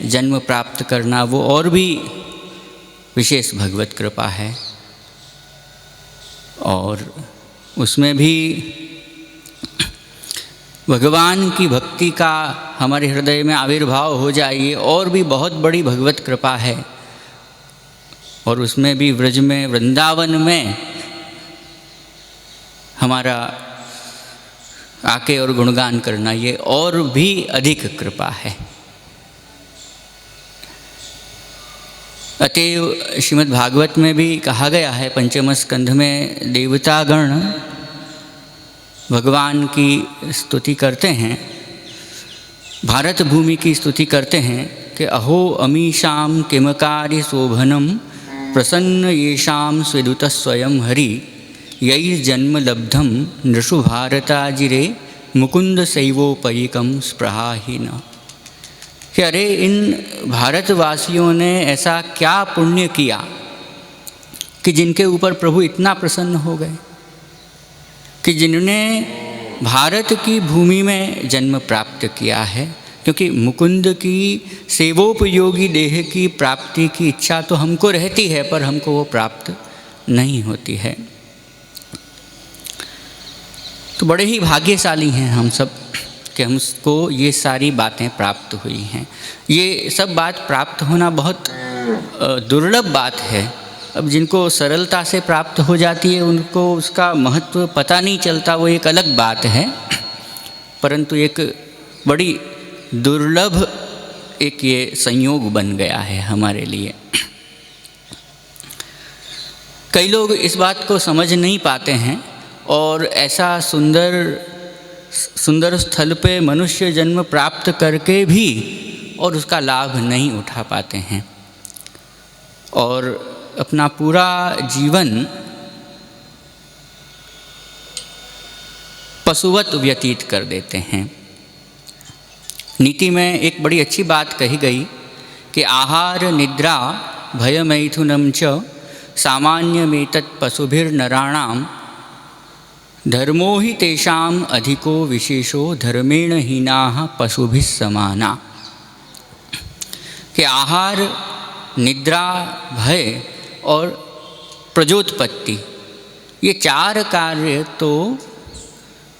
जन्म प्राप्त करना वो और भी विशेष भगवत कृपा है। और उसमें भी भगवान की भक्ति का हमारे हृदय में आविर्भाव हो जाए, ये और भी बहुत बड़ी भगवत कृपा है। और उसमें भी व्रज में, वृंदावन में हमारा आके और गुणगान करना, ये और भी अधिक कृपा है। अतएव श्रीमद् भागवत में भी कहा गया है, पंचम स्कंध में देवतागण भगवान की स्तुति करते हैं, भारत भूमि की स्तुति करते हैं कि अहो अमीशाम किमकार्य शोभनम प्रसन्न येषाम स्विदुत स्वयं हरि यैर्जन्म लब्धम नृषु भारताजिरे मुकुंद शैवोपयिकम स्पृहाहीन। कि अरे इन भारतवासियों ने ऐसा क्या पुण्य किया कि जिनके ऊपर प्रभु इतना प्रसन्न हो गए, कि जिन्होंने भारत की भूमि में जन्म प्राप्त किया है। क्योंकि मुकुंद की सेवोपयोगी देह की प्राप्ति की इच्छा तो हमको रहती है, पर हमको वो प्राप्त नहीं होती है। तो बड़े ही भाग्यशाली हैं हम सब कि हमको ये सारी बातें प्राप्त हुई हैं। ये सब बात प्राप्त होना बहुत दुर्लभ बात है। अब जिनको सरलता से प्राप्त हो जाती है उनको उसका महत्व पता नहीं चलता, वो एक अलग बात है। परंतु एक बड़ी दुर्लभ एक ये संयोग बन गया है हमारे लिए। कई लोग इस बात को समझ नहीं पाते हैं और ऐसा सुंदर स्थल पे मनुष्य जन्म प्राप्त करके भी और उसका लाभ नहीं उठा पाते हैं और अपना पूरा जीवन पशुवत व्यतीत कर देते हैं। नीति में एक बड़ी अच्छी बात कही गई कि आहार निद्रा भयमैथुनं च सामान्यमेतत् पशुभिर्नराणां धर्मो हि तेषाम् अधिको विशेषो धर्मेण हीनाः पशुभिः समाना। कि आहार, निद्रा, भय और प्रजोत्पत्ति, ये चार कार्य तो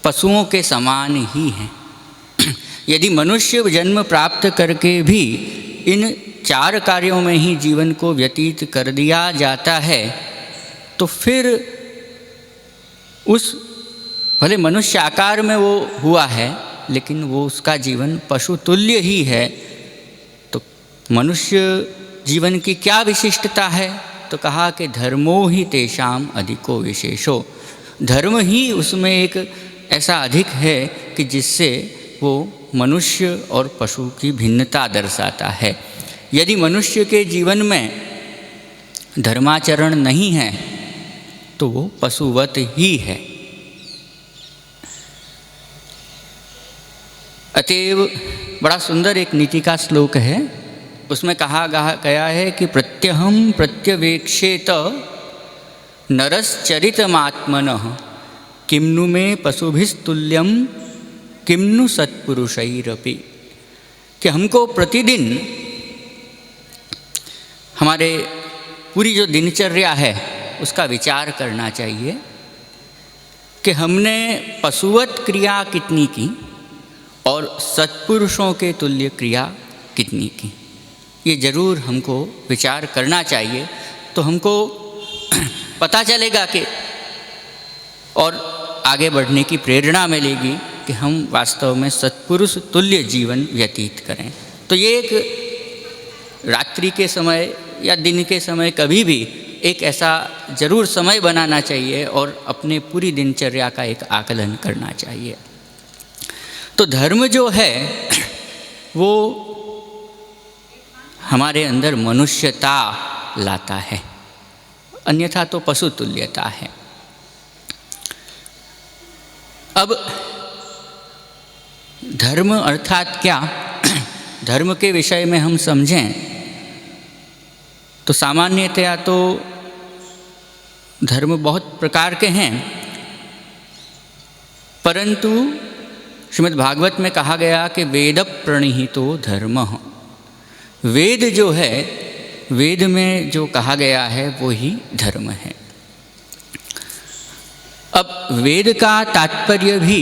पशुओं के समान ही हैं। यदि मनुष्य जन्म प्राप्त करके भी इन चार कार्यों में ही जीवन को व्यतीत कर दिया जाता है तो फिर उस भले मनुष्य आकार में वो हुआ है लेकिन वो उसका जीवन पशु तुल्य ही है। तो मनुष्य जीवन की क्या विशिष्टता है? तो कहा कि धर्मो ही तेषाम अधिको विशेषो, धर्म ही उसमें एक ऐसा अधिक है कि जिससे वो मनुष्य और पशु की भिन्नता दर्शाता है। यदि मनुष्य के जीवन में धर्माचरण नहीं है तो वो पशुवत ही है। अतएव बड़ा सुंदर एक नीति का श्लोक है, उसमें कहा गया है कि प्रत्यहम प्रत्यवेक्षेत नरश्चरितमात्मनः किम्नु में पशुभिस्तुल्यम किम्नु सत्पुरुषैरपि। कि हमको प्रतिदिन हमारे पूरी जो दिनचर्या है उसका विचार करना चाहिए कि हमने पशुवत क्रिया कितनी की और सत्पुरुषों के तुल्य क्रिया कितनी की। ये ज़रूर हमको विचार करना चाहिए, तो हमको पता चलेगा कि और आगे बढ़ने की प्रेरणा मिलेगी कि हम वास्तव में सत्पुरुष तुल्य जीवन व्यतीत करें। तो ये एक रात्रि के समय या दिन के समय कभी भी एक ऐसा ज़रूर समय बनाना चाहिए और अपने पूरी दिनचर्या का एक आकलन करना चाहिए। तो धर्म जो है वो हमारे अंदर मनुष्यता लाता है, अन्यथा तो पशु तुल्यता है। अब धर्म अर्थात क्या? धर्म के विषय में हम समझें तो सामान्यतया तो धर्म बहुत प्रकार के हैं, परंतु श्रीमद् भागवत में कहा गया कि वेद प्रणिहितो धर्मः, वेद जो है, वेद में जो कहा गया है वो ही धर्म है। अब वेद का तात्पर्य भी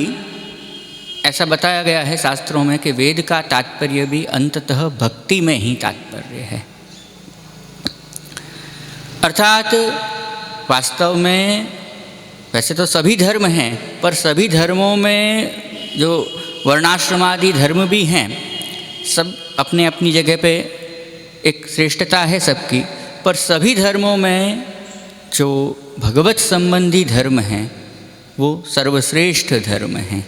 ऐसा बताया गया है शास्त्रों में कि वेद का तात्पर्य भी अंततः भक्ति में ही तात्पर्य है। अर्थात वास्तव में वैसे तो सभी धर्म हैं, पर सभी धर्मों में जो वर्णाश्रमादि धर्म भी हैं, सब अपने अपनी जगह पे एक श्रेष्ठता है सबकी, पर सभी धर्मों में जो भगवत संबंधी धर्म हैं वो सर्वश्रेष्ठ धर्म हैं।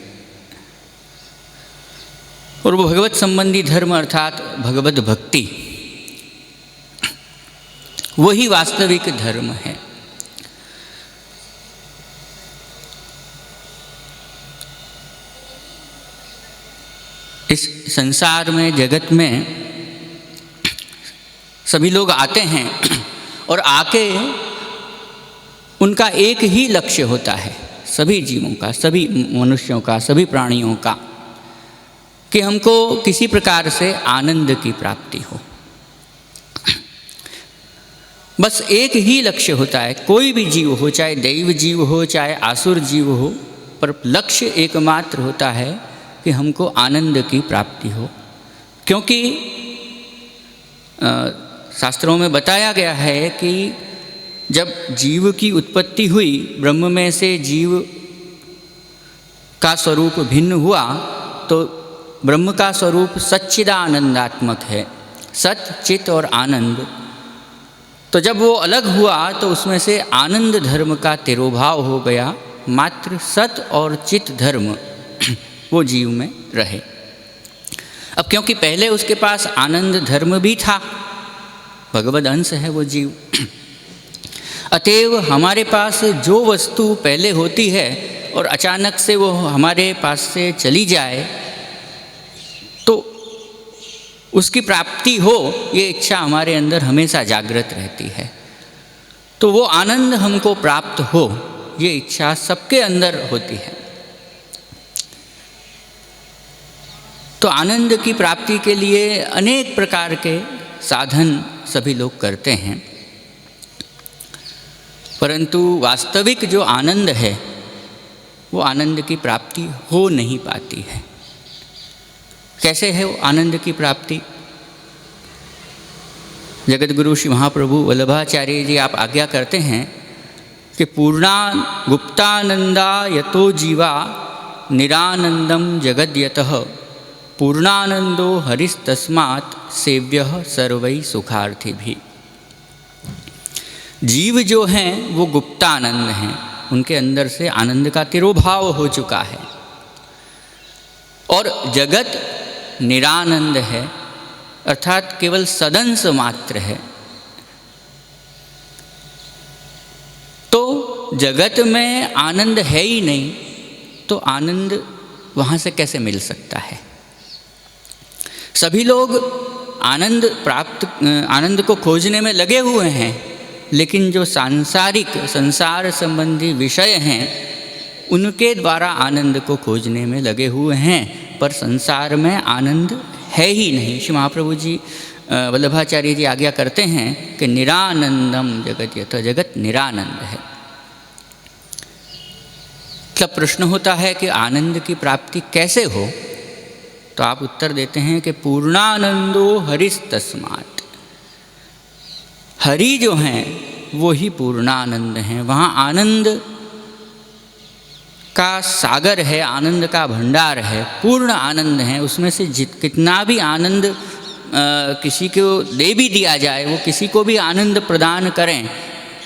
और वो भगवत संबंधी धर्म अर्थात भगवत भक्ति वही वास्तविक धर्म है। इस संसार में, जगत में सभी लोग आते हैं और आके उनका एक ही लक्ष्य होता है, सभी जीवों का, सभी मनुष्यों का, सभी प्राणियों का, कि हमको किसी प्रकार से आनंद की प्राप्ति हो। बस एक ही लक्ष्य होता है, कोई भी जीव हो, चाहे दैव जीव हो, चाहे आसुर जीव हो, पर लक्ष्य एकमात्र होता है कि हमको आनंद की प्राप्ति हो। क्योंकि शास्त्रों में बताया गया है कि जब जीव की उत्पत्ति हुई, ब्रह्म में से जीव का स्वरूप भिन्न हुआ, तो ब्रह्म का स्वरूप सच्चिदानंदात्मक है, सत, चित और आनंद। तो जब वो अलग हुआ तो उसमें से आनंद धर्म का तिरोभाव हो गया, मात्र सत और चित धर्म वो जीव में रहे। अब क्योंकि पहले उसके पास आनंद धर्म भी था, भगवद अंश है वो जीव, अतएव हमारे पास जो वस्तु पहले होती है और अचानक से वो हमारे पास से चली जाए तो उसकी प्राप्ति हो, ये इच्छा हमारे अंदर हमेशा जागृत रहती है। तो वो आनंद हमको प्राप्त हो, ये इच्छा सबके अंदर होती है। तो आनंद की प्राप्ति के लिए अनेक प्रकार के साधन सभी लोग करते हैं, परंतु वास्तविक जो आनंद है वो आनंद की प्राप्ति हो नहीं पाती है। कैसे है वो आनंद की प्राप्ति? जगत गुरु श्री महाप्रभु वल्लभाचार्य जी आप आज्ञा करते हैं कि पूर्णा गुप्तानंदा यतो जीवा निरानंदम जगद्यतः पूर्णानंदो हरिस्तस्मात् सेव्यः सर्वै सुखार्थी भी। जीव जो हैं वो गुप्तानंद हैं, उनके अंदर से आनंद का तिरोभाव हो चुका है, और जगत निरानंद है, अर्थात केवल सदंश मात्र है। तो जगत में आनंद है ही नहीं, तो आनंद वहाँ से कैसे मिल सकता है? सभी लोग आनंद को खोजने में लगे हुए हैं, लेकिन जो सांसारिक संसार संबंधी विषय हैं उनके द्वारा आनंद को खोजने में लगे हुए हैं, पर संसार में आनंद है ही नहीं। श्री महाप्रभु जी वल्लभाचार्य जी आज्ञा करते हैं कि निरानंदम जगत यत, जगत निरानंद है। तब प्रश्न होता है कि आनंद की प्राप्ति कैसे हो? तो आप उत्तर देते हैं कि पूर्णानंदो हरिस्तस्मात्, हरि जो हैं वो ही पूर्णानंद हैं। वहाँ आनंद का सागर है, आनंद का भंडार है, पूर्ण आनंद है। उसमें से कितना भी आनंद किसी को दे भी दिया जाए, वो किसी को भी आनंद प्रदान करें,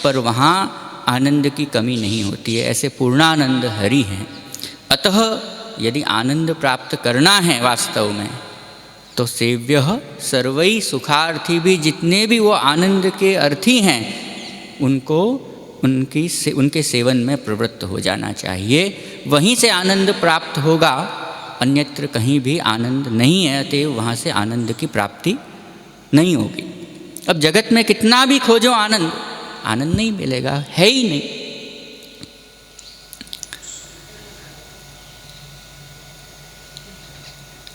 पर वहाँ आनंद की कमी नहीं होती है। ऐसे पूर्णानंद हरि हैं। अतः यदि आनंद प्राप्त करना है वास्तव में, तो सेव्यः सर्वै सुखार्थी भी, जितने भी वो आनंद के अर्थी हैं उनको उनके सेवन में प्रवृत्त हो जाना चाहिए। वहीं से आनंद प्राप्त होगा, अन्यत्र कहीं भी आनंद नहीं है, अतएव वहाँ से आनंद की प्राप्ति नहीं होगी। अब जगत में कितना भी खोजो आनंद, आनंद नहीं मिलेगा, है ही नहीं।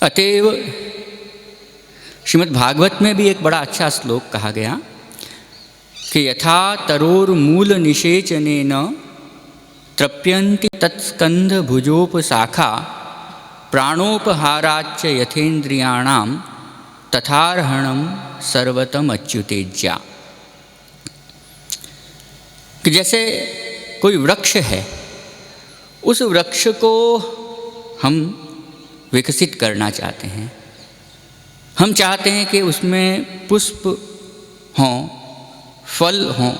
अतएव श्रीमद् भागवत में भी एक बड़ा अच्छा श्लोक कहा गया कि यथा तरोर्मूल निषेचनेन तृप्यन्ति तत्स्कंध भुजोपशाखा प्राणोपहाराच्च यथेन्द्रियाणां तथार्हणं सर्वतम अच्युतेज्या। कि जैसे कोई वृक्ष है, उस वृक्ष को हम विकसित करना चाहते हैं। हम चाहते हैं कि उसमें पुष्प हों, फल हों,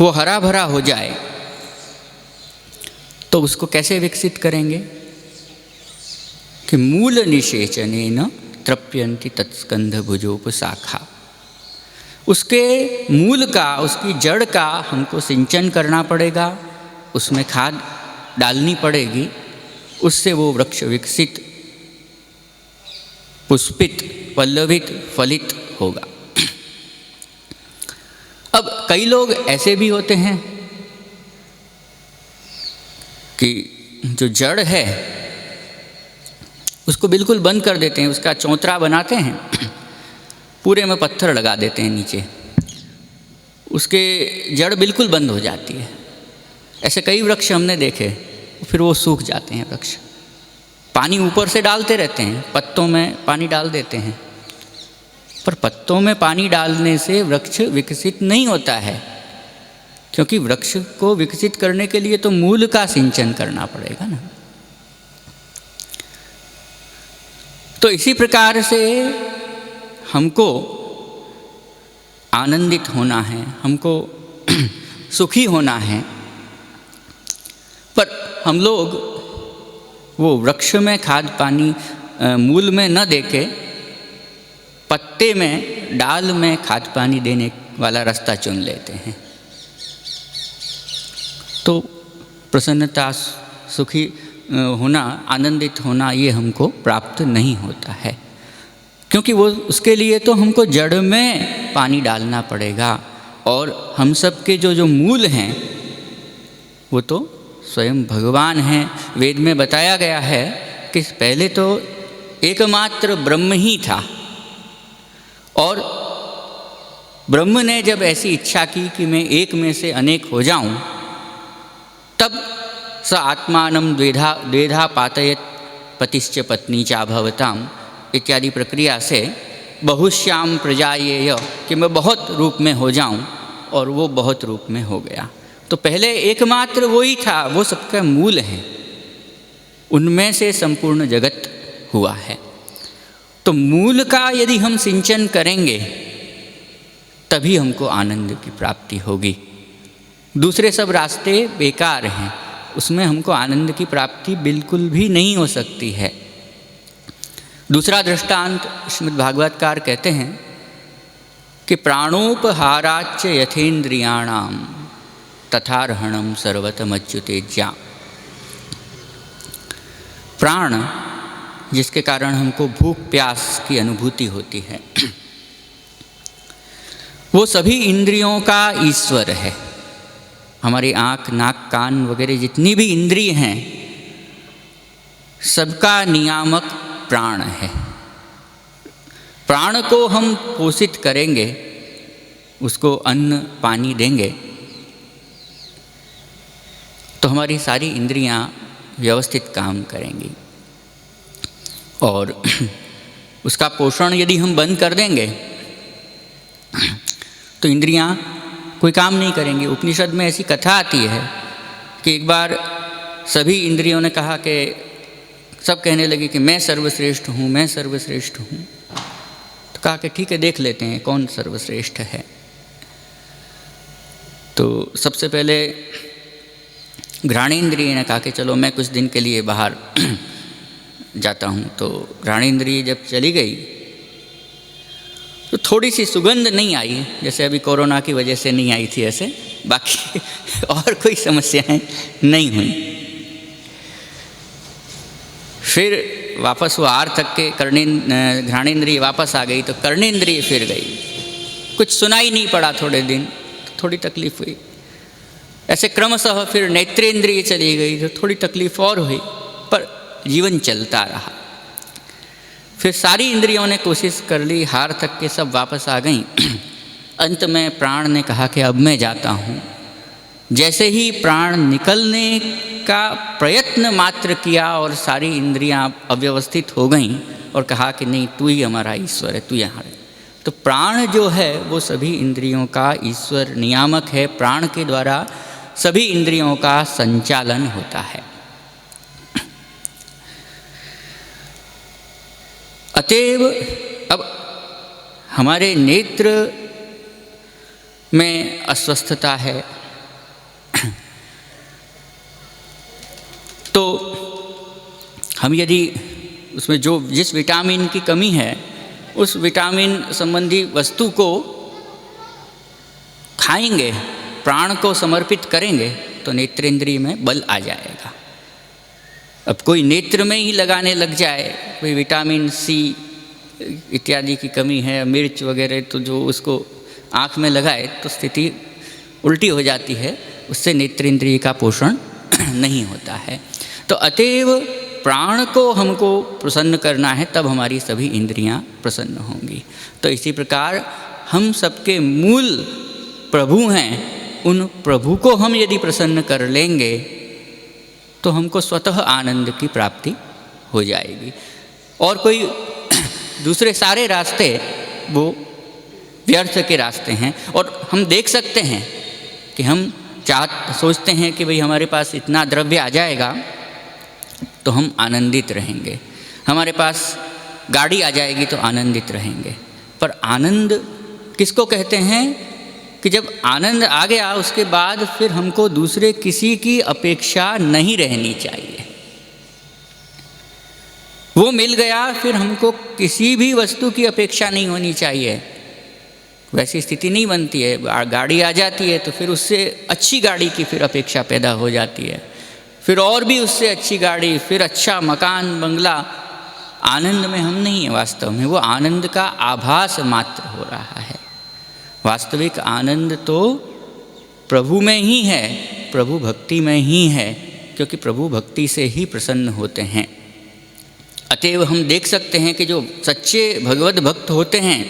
वो हरा भरा हो जाए। तो उसको कैसे विकसित करेंगे? कि मूल निषेचनेन तृप्यन्ति तत्स्कंध भुजोपशाखा। उसके मूल का, उसकी जड़ का हमको सिंचन करना पड़ेगा, उसमें खाद डालनी पड़ेगी, उससे वो वृक्ष विकसित, पुष्पित, पल्लवित, फलित होगा। अब कई लोग ऐसे भी होते हैं कि जो जड़ है उसको बिल्कुल बंद कर देते हैं, उसका चौतरा बनाते हैं, पूरे में पत्थर लगा देते हैं नीचे, उसके जड़ बिल्कुल बंद हो जाती है। ऐसे कई वृक्ष हमने देखे, फिर वो सूख जाते हैं वृक्ष। पानी ऊपर से डालते रहते हैं, पत्तों में पानी डाल देते हैं, पर पत्तों में पानी डालने से वृक्ष विकसित नहीं होता है, क्योंकि वृक्ष को विकसित करने के लिए तो मूल का सिंचन करना पड़ेगा ना। तो इसी प्रकार से हमको आनंदित होना है, हमको सुखी होना है, पर हम लोग वो वृक्ष में खाद पानी मूल में न देके पत्ते में, डाल में खाद पानी देने वाला रास्ता चुन लेते हैं। तो प्रसन्नता, सुखी होना, आनंदित होना, ये हमको प्राप्त नहीं होता है, क्योंकि वो उसके लिए तो हमको जड़ में पानी डालना पड़ेगा। और हम सब के जो मूल हैं वो तो स्वयं भगवान हैं। वेद में बताया गया है कि पहले तो एकमात्र ब्रह्म ही था, और ब्रह्म ने जब ऐसी इच्छा की कि मैं एक में से अनेक हो जाऊं, तब स आत्मानं द्वेधा पातयत पतिश्च पत्नी चा भवताम इत्यादि प्रक्रिया से बहुश्याम प्रजायेय, कि मैं बहुत रूप में हो जाऊं, और वो बहुत रूप में हो गया। तो पहले एकमात्र वो ही था, वो सबका मूल है, उनमें से संपूर्ण जगत हुआ है। तो मूल का यदि हम सिंचन करेंगे तभी हमको आनंद की प्राप्ति होगी। दूसरे सब रास्ते बेकार हैं, उसमें हमको आनंद की प्राप्ति बिल्कुल भी नहीं हो सकती है। दूसरा दृष्टांत श्रीमद् भागवतकार कहते हैं कि प्राणोपहाराच्च यथेन्द्रियाणां तथार्हणं सर्वतमच्युतेज्या। प्राण, जिसके कारण हमको भूख प्यास की अनुभूति होती है, वो सभी इंद्रियों का ईश्वर है। हमारी आँख, नाक, कान वगैरह जितनी भी इंद्रिय हैं, सबका नियामक प्राण है। प्राण को हम पोषित करेंगे, उसको अन्न पानी देंगे, तो हमारी सारी इंद्रियां व्यवस्थित काम करेंगी। और उसका पोषण यदि हम बंद कर देंगे तो इंद्रियां कोई काम नहीं करेंगी। उपनिषद में ऐसी कथा आती है कि एक बार सभी इंद्रियों ने कहा कि, सब कहने लगे कि मैं सर्वश्रेष्ठ हूँ, मैं सर्वश्रेष्ठ हूँ। तो कहा कि ठीक है, देख लेते हैं कौन सर्वश्रेष्ठ है। तो सबसे पहले घ्राणेन्द्रिय ने कहा कि चलो मैं कुछ दिन के लिए बाहर जाता हूँ। तो घ्राणेन्द्रिय जब चली गई तो थोड़ी सी सुगंध नहीं आई, जैसे अभी कोरोना की वजह से नहीं आई थी, ऐसे बाकी और कोई समस्याएं नहीं हुई। फिर वापस वो आर तक के घ्राणेन्द्रिय वापस आ गई, तो कर्णेन्द्रिय फिर गई। कुछ सुनाई नहीं पड़ा थोड़े दिन, तो थोड़ी तकलीफ हुई। ऐसे क्रमशः फिर नेत्रेंद्रिय चली गई, तो थोड़ी तकलीफ और हुई, पर जीवन चलता रहा। फिर सारी इंद्रियों ने कोशिश कर ली, हार तक के सब वापस आ गईं। अंत में प्राण ने कहा कि अब मैं जाता हूँ। जैसे ही प्राण निकलने का प्रयत्न मात्र किया और सारी इंद्रियां अव्यवस्थित हो गईं और कहा कि नहीं, तू ही हमारा ईश्वर है, तू यहाँ है। तो प्राण जो है वो सभी इंद्रियों का ईश्वर नियामक है। प्राण के द्वारा सभी इंद्रियों का संचालन होता है। अतएव अब हमारे नेत्र में अस्वस्थता है तो हम यदि उसमें जिस विटामिन की कमी है उस विटामिन संबंधी वस्तु को खाएंगे, प्राण को समर्पित करेंगे तो नेत्रेंद्रिय में बल आ जाएगा। अब कोई नेत्र में ही लगाने लग जाए, कोई विटामिन सी इत्यादि की कमी है, मिर्च वगैरह, तो जो उसको आँख में लगाए तो स्थिति उल्टी हो जाती है, उससे नेत्रेंद्रिय का पोषण नहीं होता है। तो अतएव प्राण को हमको प्रसन्न करना है, तब हमारी सभी इंद्रियां प्रसन्न होंगी। तो इसी प्रकार हम सबके मूल प्रभु हैं, उन प्रभु को हम यदि प्रसन्न कर लेंगे तो हमको स्वतः आनंद की प्राप्ति हो जाएगी। और कोई दूसरे सारे रास्ते वो व्यर्थ के रास्ते हैं। और हम देख सकते हैं कि हम सोचते हैं कि भाई हमारे पास इतना द्रव्य आ जाएगा तो हम आनंदित रहेंगे, हमारे पास गाड़ी आ जाएगी तो आनंदित रहेंगे। पर आनंद किसको कहते हैं कि जब आनंद आ गया उसके बाद फिर हमको दूसरे किसी की अपेक्षा नहीं रहनी चाहिए। वो मिल गया फिर हमको किसी भी वस्तु की अपेक्षा नहीं होनी चाहिए। वैसी स्थिति नहीं बनती है। गाड़ी आ जाती है तो फिर उससे अच्छी गाड़ी की फिर अपेक्षा पैदा हो जाती है, फिर और भी उससे अच्छी गाड़ी, फिर अच्छा मकान बंगला। आनंद में हम नहीं हैं वास्तव में, वो आनंद का आभास मात्र हो रहा है। वास्तविक आनंद तो प्रभु में ही है, प्रभु भक्ति में ही है, क्योंकि प्रभु भक्ति से ही प्रसन्न होते हैं। अतएव हम देख सकते हैं कि जो सच्चे भगवत भक्त होते हैं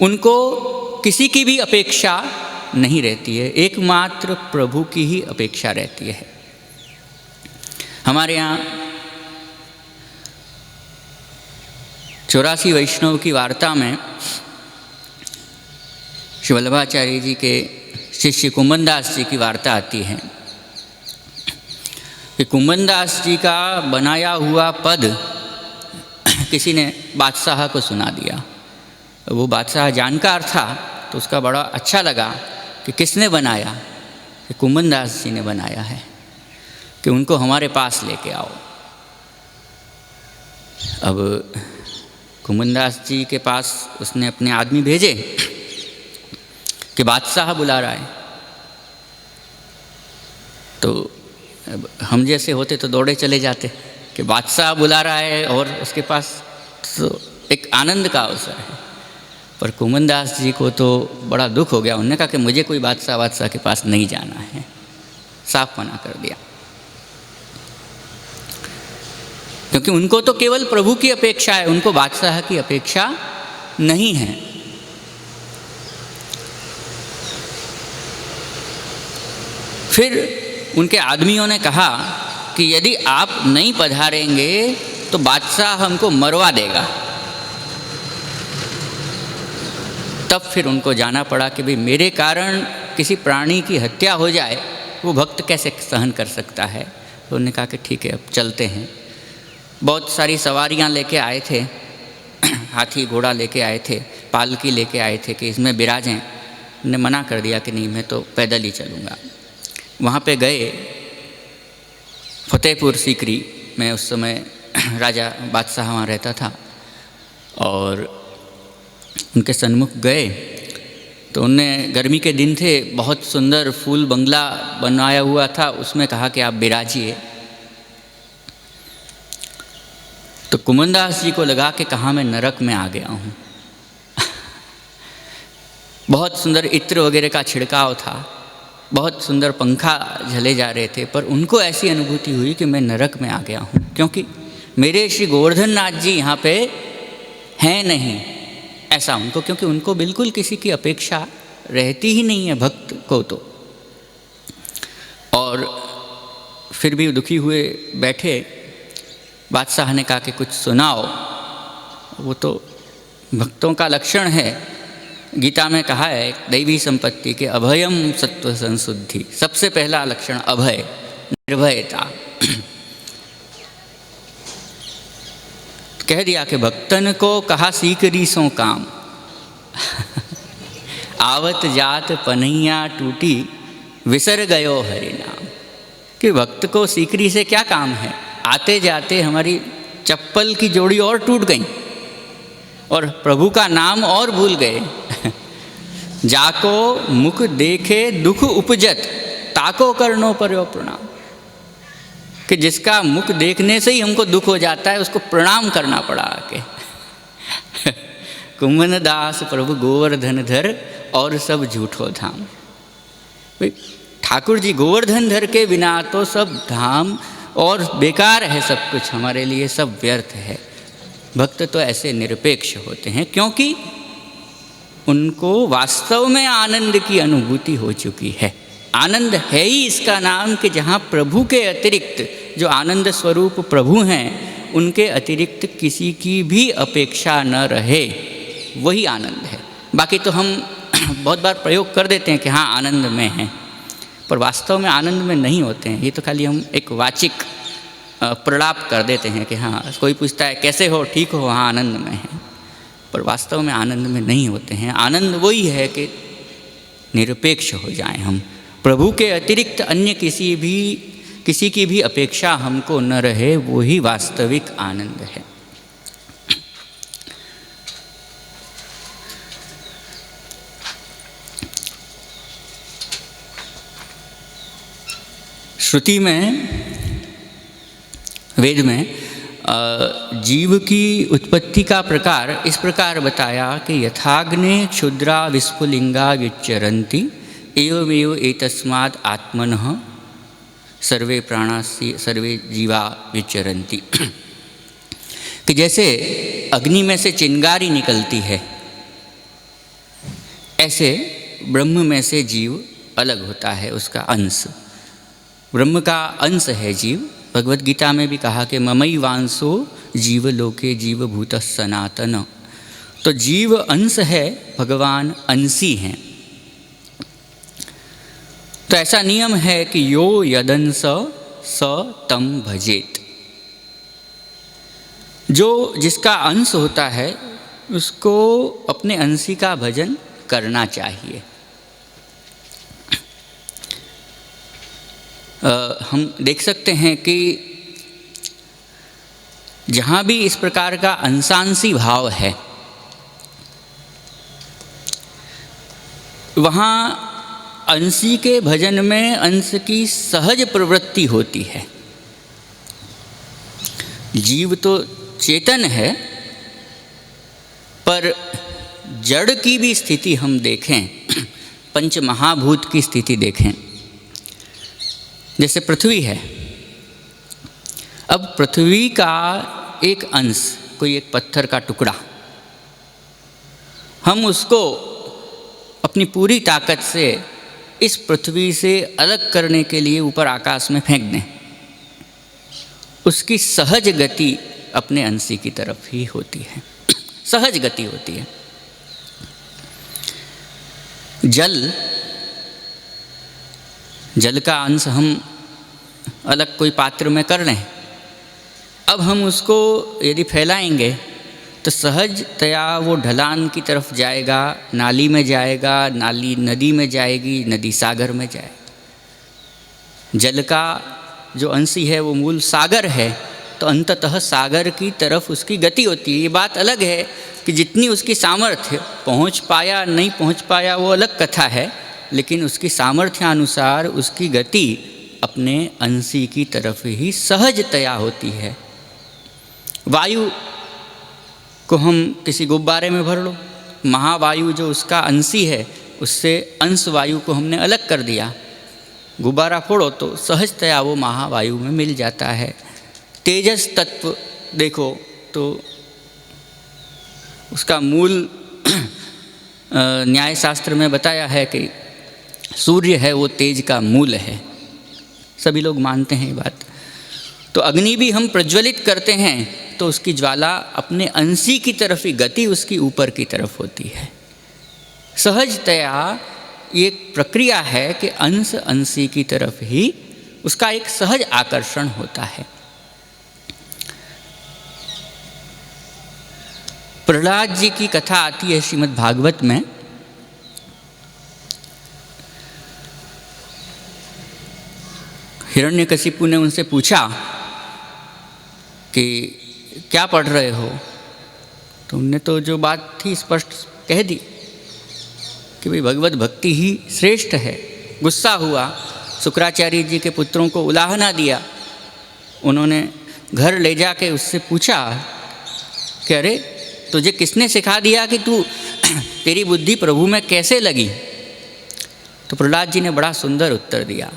उनको किसी की भी अपेक्षा नहीं रहती है, एकमात्र प्रभु की ही अपेक्षा रहती है। हमारे यहाँ 84 वैष्णव की वार्ता में श्री वल्लभाचार्य जी के शिष्य कुंभनदास जी की वार्ता आती है कि कुंभनदास जी का बनाया हुआ पद किसी ने बादशाह को सुना दिया। वो बादशाह जानकार था तो उसका बड़ा अच्छा लगा कि किसने बनाया, कि कुंभनदास जी ने बनाया है, कि उनको हमारे पास लेके आओ। अब कुंभनदास जी के पास उसने अपने आदमी भेजे कि बादशाह बुला रहा है। तो अब हम जैसे होते तो दौड़े चले जाते कि बादशाह बुला रहा है और उसके पास तो एक आनंद का अवसर है। पर कुंभनदास जी को तो बड़ा दुख हो गया। उन्होंने कहा कि मुझे कोई बादशाह के पास नहीं जाना है, साफ मना कर दिया। क्योंकि उनको तो केवल प्रभु की अपेक्षा है, उनको बादशाह की अपेक्षा नहीं है। फिर उनके आदमियों ने कहा कि यदि आप नहीं पधारेंगे तो बादशाह हमको मरवा देगा। तब फिर उनको जाना पड़ा कि भाई मेरे कारण किसी प्राणी की हत्या हो जाए वो भक्त कैसे सहन कर सकता है। तो उन्होंने कहा कि ठीक है, अब चलते हैं। बहुत सारी सवारियां लेके आए थे, हाथी घोड़ा लेके आए थे, पालकी लेके आए थे कि इसमें बिराजें। उन्होंने मना कर दिया कि नहीं, मैं तो पैदल ही चलूँगा। वहाँ पे गए फतेहपुर सीकरी में, उस समय राजा बादशाह वहाँ रहता था, और उनके सन्मुख गए तो उनने, गर्मी के दिन थे, बहुत सुंदर फूल बंगला बनाया हुआ था, उसमें कहा कि आप बिराजिए। तो कुंभनदास जी को लगा कि कहाँ मैं नरक में आ गया हूँ। बहुत सुंदर इत्र वगैरह का छिड़काव था, बहुत सुंदर पंखा झले जा रहे थे, पर उनको ऐसी अनुभूति हुई कि मैं नरक में आ गया हूँ। क्योंकि मेरे श्री गोवर्धन नाथ जी यहाँ पे हैं नहीं, ऐसा उनको, क्योंकि उनको बिल्कुल किसी की अपेक्षा रहती ही नहीं है भक्त को तो। और फिर भी दुखी हुए बैठे, बादशाह ने कहा कि कुछ सुनाओ। वो तो भक्तों का लक्षण है, गीता में कहा है दैवी संपत्ति के अभयम सत्व संशुद्धि, सबसे पहला लक्षण अभय, निर्भयता। कह दिया कि भक्तन को कहा सीकरी सो काम, आवत जात पनैया टूटी विसर गयो हरि नाम। कि भक्त को सीकरी से क्या काम है, आते जाते हमारी चप्पल की जोड़ी और टूट गई और प्रभु का नाम और भूल गए। जाको मुख देखे दुख उपजत, ताको करनो पर्यो प्रणाम। कि जिसका मुख देखने से ही हमको दुख हो जाता है, उसको प्रणाम करना पड़ा आके। कुंभन दास प्रभु गोवर्धन धर और सब झूठो धाम। ठाकुर जी गोवर्धन धर के बिना तो सब धाम और बेकार है, सब कुछ हमारे लिए सब व्यर्थ है। भक्त तो ऐसे निरपेक्ष होते हैं क्योंकि उनको वास्तव में आनंद की अनुभूति हो चुकी है। आनंद है ही इसका नाम कि जहाँ प्रभु के अतिरिक्त, जो आनंद स्वरूप प्रभु हैं, उनके अतिरिक्त किसी की भी अपेक्षा न रहे, वही आनंद है। बाकी तो हम बहुत बार प्रयोग कर देते हैं कि हाँ आनंद में हैं, पर वास्तव में आनंद में नहीं होते हैं। ये तो खाली हम एक वाचिक प्रलाप कर देते हैं कि हाँ, कोई पूछता है कैसे हो, ठीक हो, हाँ आनंद में है, पर वास्तव में आनंद में नहीं होते हैं। आनंद वही है कि निरपेक्ष हो जाएं हम, प्रभु के अतिरिक्त अन्य किसी की भी अपेक्षा हमको न रहे, वो ही वास्तविक आनंद है। श्रुति में, वेद में जीव की उत्पत्ति का प्रकार इस प्रकार बताया कि यथाग्ने क्षुद्रा विस्फुलिंगा विच्चरन्ति एवमेव एतस्माद् आत्मनः सर्वे प्राणासि सर्वे जीवा विचरन्ति। कि जैसे अग्नि में से चिंगारी निकलती है, ऐसे ब्रह्म में से जीव अलग होता है, उसका अंश। ब्रह्म का अंश है जीव। भगवत गीता में भी कहा कि ममई वांसो जीव लोके जीवभूत सनातन। तो जीव अंश है, भगवान अंशी हैं। तो ऐसा नियम है कि यो यदंस स तम भजेत। जो जिसका अंश होता है उसको अपने अंशी का भजन करना चाहिए। हम देख सकते हैं कि जहाँ भी इस प्रकार का अंशांशी भाव है, वहाँ अंशी के भजन में अंश की सहज प्रवृत्ति होती है। जीव तो चेतन है, पर जड़ की भी स्थिति हम देखें, पंच महाभूत की स्थिति देखें। जैसे पृथ्वी है, अब पृथ्वी का एक अंश, कोई एक पत्थर का टुकड़ा, हम उसको अपनी पूरी ताकत से इस पृथ्वी से अलग करने के लिए ऊपर आकाश में फेंक दें, उसकी सहज गति अपने अंशी की तरफ ही होती है, सहज गति होती है। जल का अंश हम अलग कोई पात्र में कर लें, अब हम उसको यदि फैलाएंगे तो सहजतया वो ढलान की तरफ जाएगा, नाली में जाएगा, नाली नदी में जाएगी, नदी सागर में जाएगी। जल का जो अंशी है वो मूल सागर है, तो अंततः सागर की तरफ उसकी गति होती है। ये बात अलग है कि जितनी उसकी सामर्थ्य, पहुँच पाया नहीं पहुँच पाया वो अलग कथा है, लेकिन उसकी सामर्थ्यानुसार उसकी गति अपने अंशी की तरफ ही सहजतया होती है। वायु को हम किसी गुब्बारे में भर लो, महावायु जो उसका अंशी है, उससे अंश वायु को हमने अलग कर दिया, गुब्बारा फोड़ो तो सहजतया वो महावायु में मिल जाता है। तेजस तत्व देखो तो उसका मूल न्याय शास्त्र में बताया है कि सूर्य है वो तेज का मूल है, सभी लोग मानते हैं ये बात। तो अग्नि भी हम प्रज्वलित करते हैं तो उसकी ज्वाला अपने अंशी की तरफ ही, गति उसकी ऊपर की तरफ होती है। सहजतया ये प्रक्रिया है कि अंश अंशी की तरफ ही उसका एक सहज आकर्षण होता है। प्रहलाद जी की कथा आती है श्रीमद् भागवत में। हिरण्यकशिपु ने उनसे पूछा कि क्या पढ़ रहे हो, तो उनने तो जो बात थी स्पष्ट कह दी कि भाई भगवत भक्ति ही श्रेष्ठ है। गुस्सा हुआ, शुक्राचार्य जी के पुत्रों को उलाहना दिया। उन्होंने घर ले जाके उससे पूछा कि अरे तुझे किसने सिखा दिया कि तू तेरी बुद्धि प्रभु में कैसे लगी। तो प्रहलाद जी ने बड़ा सुंदर उत्तर दिया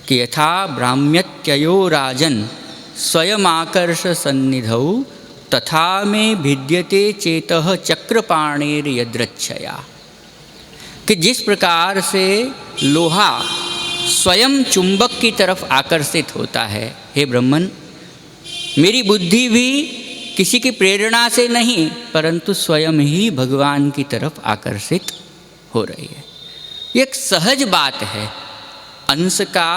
कि यथा ब्राह्म्यत्ययो राजन स्वयमाकर्ष सन्निधौ तथा में भिद्यते चेतः चक्रपाणेर यद्रच्छया, कि जिस प्रकार से लोहा स्वयं चुंबक की तरफ आकर्षित होता है, हे ब्रह्मन मेरी बुद्धि भी किसी की प्रेरणा से नहीं परंतु स्वयं ही भगवान की तरफ आकर्षित हो रही है। ये एक सहज बात है। अंश का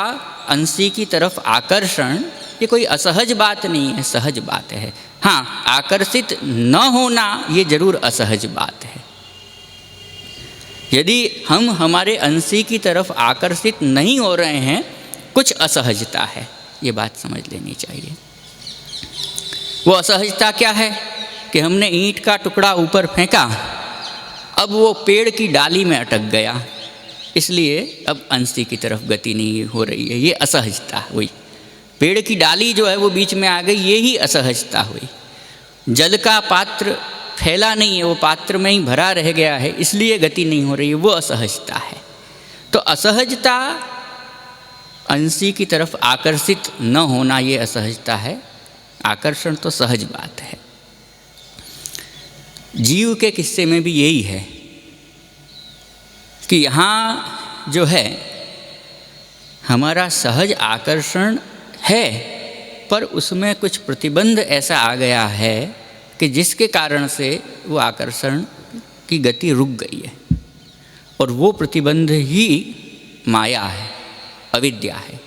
अंशी की तरफ आकर्षण ये कोई असहज बात नहीं है, सहज बात है। हाँ, आकर्षित न होना ये जरूर असहज बात है। यदि हम हमारे अंशी की तरफ आकर्षित नहीं हो रहे हैं, कुछ असहजता है, ये बात समझ लेनी चाहिए। वो असहजता क्या है कि हमने ईंट का टुकड़ा ऊपर फेंका, अब वो पेड़ की डाली में अटक गया, इसलिए अब अंशी की तरफ गति नहीं हो रही है। ये असहजता हुई। पेड़ की डाली जो है वो बीच में आ गई, ये ही असहजता हुई। जल का पात्र फैला नहीं है, वो पात्र में ही भरा रह गया है, इसलिए गति नहीं हो रही है, वो असहजता है। तो असहजता अंशी की तरफ आकर्षित न होना ये असहजता है, आकर्षण तो सहज बात है। जीव के किस्से में भी यही है कि यहाँ जो है हमारा सहज आकर्षण है, पर उसमें कुछ प्रतिबंध ऐसा आ गया है कि जिसके कारण से वो आकर्षण की गति रुक गई है, और वो प्रतिबंध ही माया है, अविद्या है।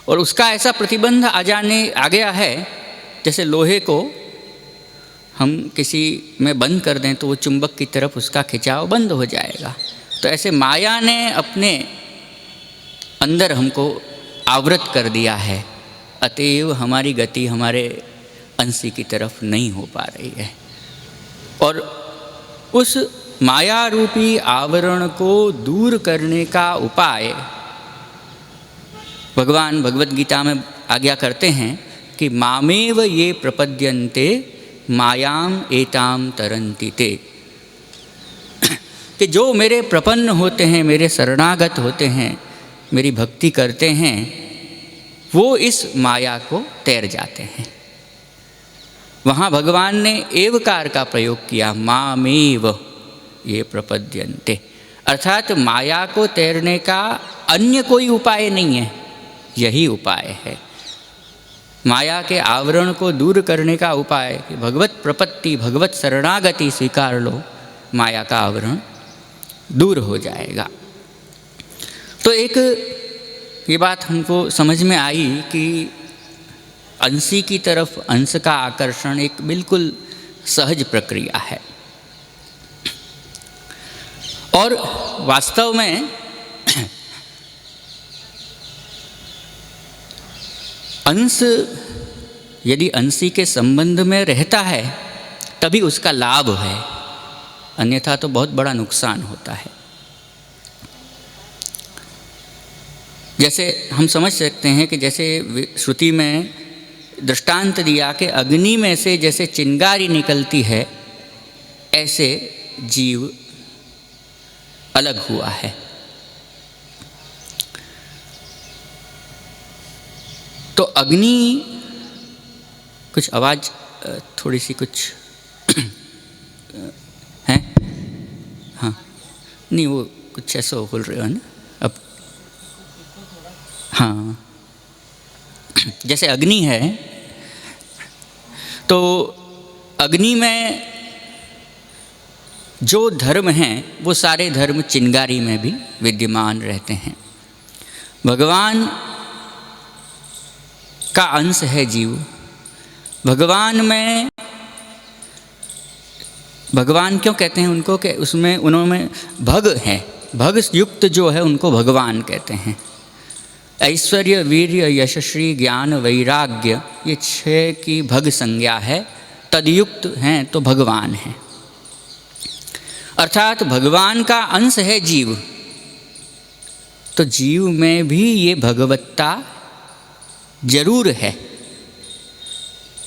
और उसका ऐसा प्रतिबंध आ गया है, जैसे लोहे को हम किसी में बंद कर दें तो वो चुंबक की तरफ उसका खिंचाव बंद हो जाएगा। तो ऐसे माया ने अपने अंदर हमको आवृत कर दिया है, अतएव हमारी गति हमारे अंशी की तरफ नहीं हो पा रही है। और उस माया रूपी आवरण को दूर करने का उपाय भगवान भगवत गीता में आज्ञा करते हैं कि मामेव ये प्रपद्यन्ते मायाम एताम तरन्ति ते, कि जो मेरे प्रपन्न होते हैं, मेरे शरणागत होते हैं, मेरी भक्ति करते हैं, वो इस माया को तैर जाते हैं। वहाँ भगवान ने एवकार का प्रयोग किया, मामेव ये प्रपद्यन्ते, अर्थात माया को तैरने का अन्य कोई उपाय नहीं है, यही उपाय है। माया के आवरण को दूर करने का उपाय कि भगवत प्रपत्ति, भगवत शरणागति स्वीकार लो, माया का आवरण दूर हो जाएगा। तो एक ये बात हमको समझ में आई कि अंशी की तरफ अंश का आकर्षण एक बिल्कुल सहज प्रक्रिया है। और वास्तव में अंश यदि अंशी के संबंध में रहता है तभी उसका लाभ है, अन्यथा तो बहुत बड़ा नुकसान होता है। जैसे हम समझ सकते हैं कि जैसे श्रुति में दृष्टांत दिया कि अग्नि में से जैसे चिंगारी निकलती है, ऐसे जीव अलग हुआ है। तो अग्नि कुछ आवाज़ थोड़ी सी कुछ है। हाँ, नहीं वो कुछ ऐसा बोल रहे हो ना अब। हाँ, जैसे अग्नि है तो अग्नि में जो धर्म हैं वो सारे धर्म चिंगारी में भी विद्यमान रहते हैं। भगवान का अंश है जीव। भगवान में, भगवान क्यों कहते हैं उनको कि उसमें उन्होंने भग है, भग युक्त जो है उनको भगवान कहते हैं। ऐश्वर्य, वीर्य, यशश्री, ज्ञान, वैराग्य, ये 6 की भग संज्ञा है। तदयुक्त हैं तो भगवान हैं, अर्थात भगवान का अंश है जीव। तो जीव में भी ये भगवत्ता जरूर है।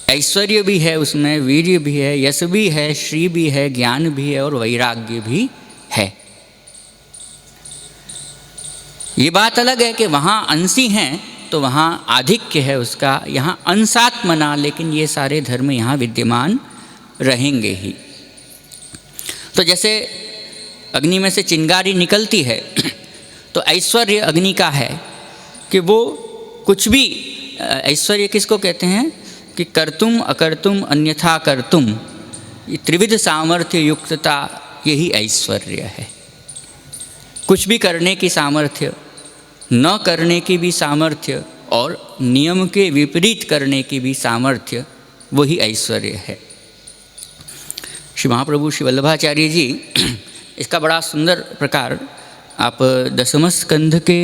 ऐश्वर्य भी है उसमें, वीर्य भी है, यश भी है, श्री भी है, ज्ञान भी है और वैराग्य भी है। ये बात अलग है कि वहाँ अंशी हैं तो वहाँ आधिक्य है उसका, यहाँ अंशात्मना, लेकिन ये सारे धर्म यहाँ विद्यमान रहेंगे ही। तो जैसे अग्नि में से चिंगारी निकलती है तो ऐश्वर्य अग्नि का है कि वो कुछ भी, ऐश्वर्य किसको कहते हैं कि कर्तुम अकर्तुम अन्यथा कर्तुम, ये त्रिविध सामर्थ्य युक्तता, यही ऐश्वर्य है। कुछ भी करने की सामर्थ्य, न करने की भी सामर्थ्य और नियम के विपरीत करने की भी सामर्थ्य, वही ऐश्वर्य है। श्री महाप्रभु श्री वल्लभाचार्य जी इसका बड़ा सुंदर प्रकार आप 10वें स्कंध के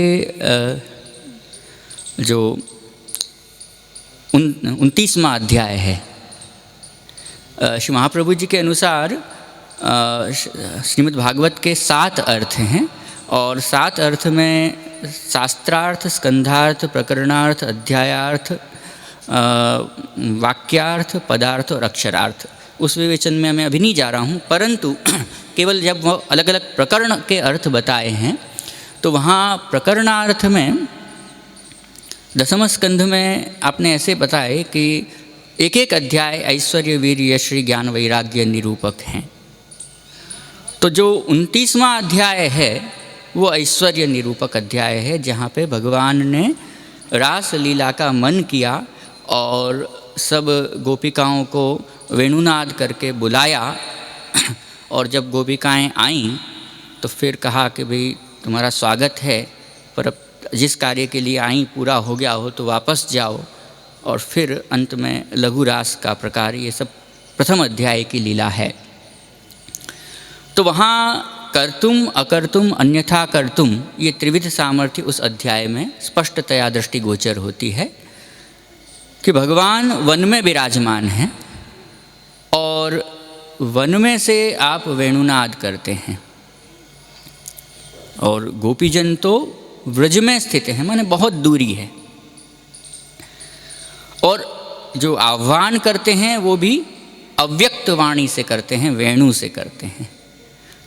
जो 29वां अध्याय है, श्री महाप्रभु जी के अनुसार श्रीमद् भागवत के 7 अर्थ हैं और 7 अर्थ में शास्त्रार्थ, स्कंधार्थ, प्रकरणार्थ, अध्यायार्थ, वाक्यार्थ, पदार्थ और अक्षरार्थ। उस विवेचन में मैं अभी नहीं जा रहा हूँ, परंतु केवल जब वो अलग अलग प्रकरण के अर्थ बताए हैं तो वहाँ प्रकरणार्थ में 10वें स्कंध में आपने ऐसे बताए कि एक एक अध्याय ऐश्वर्य, वीर्य, श्री, ज्ञान, वैराग्य निरूपक हैं। तो जो 29वां अध्याय है वो ऐश्वर्य निरूपक अध्याय है, जहाँ पे भगवान ने रास लीला का मन किया और सब गोपिकाओं को वेणुनाद करके बुलाया। और जब गोपिकाएं आईं तो फिर कहा कि भाई तुम्हारा स्वागत है, पर अब जिस कार्य के लिए आईं पूरा हो गया हो तो वापस जाओ। और फिर अंत में लघु रास का प्रकार, ये सब प्रथम अध्याय की लीला है। तो वहाँ कर्तुम अकर्तुम अन्यथा कर्तुम, ये त्रिविध सामर्थ्य उस अध्याय में स्पष्टतया दृष्टिगोचर होती है कि भगवान वन में विराजमान हैं और वन में से आप वेणुनाद करते हैं और गोपीजन तो व्रज में स्थित हैं, माने बहुत दूरी है। और जो आह्वान करते हैं वो भी अव्यक्त वाणी से करते हैं, वेणु से करते हैं।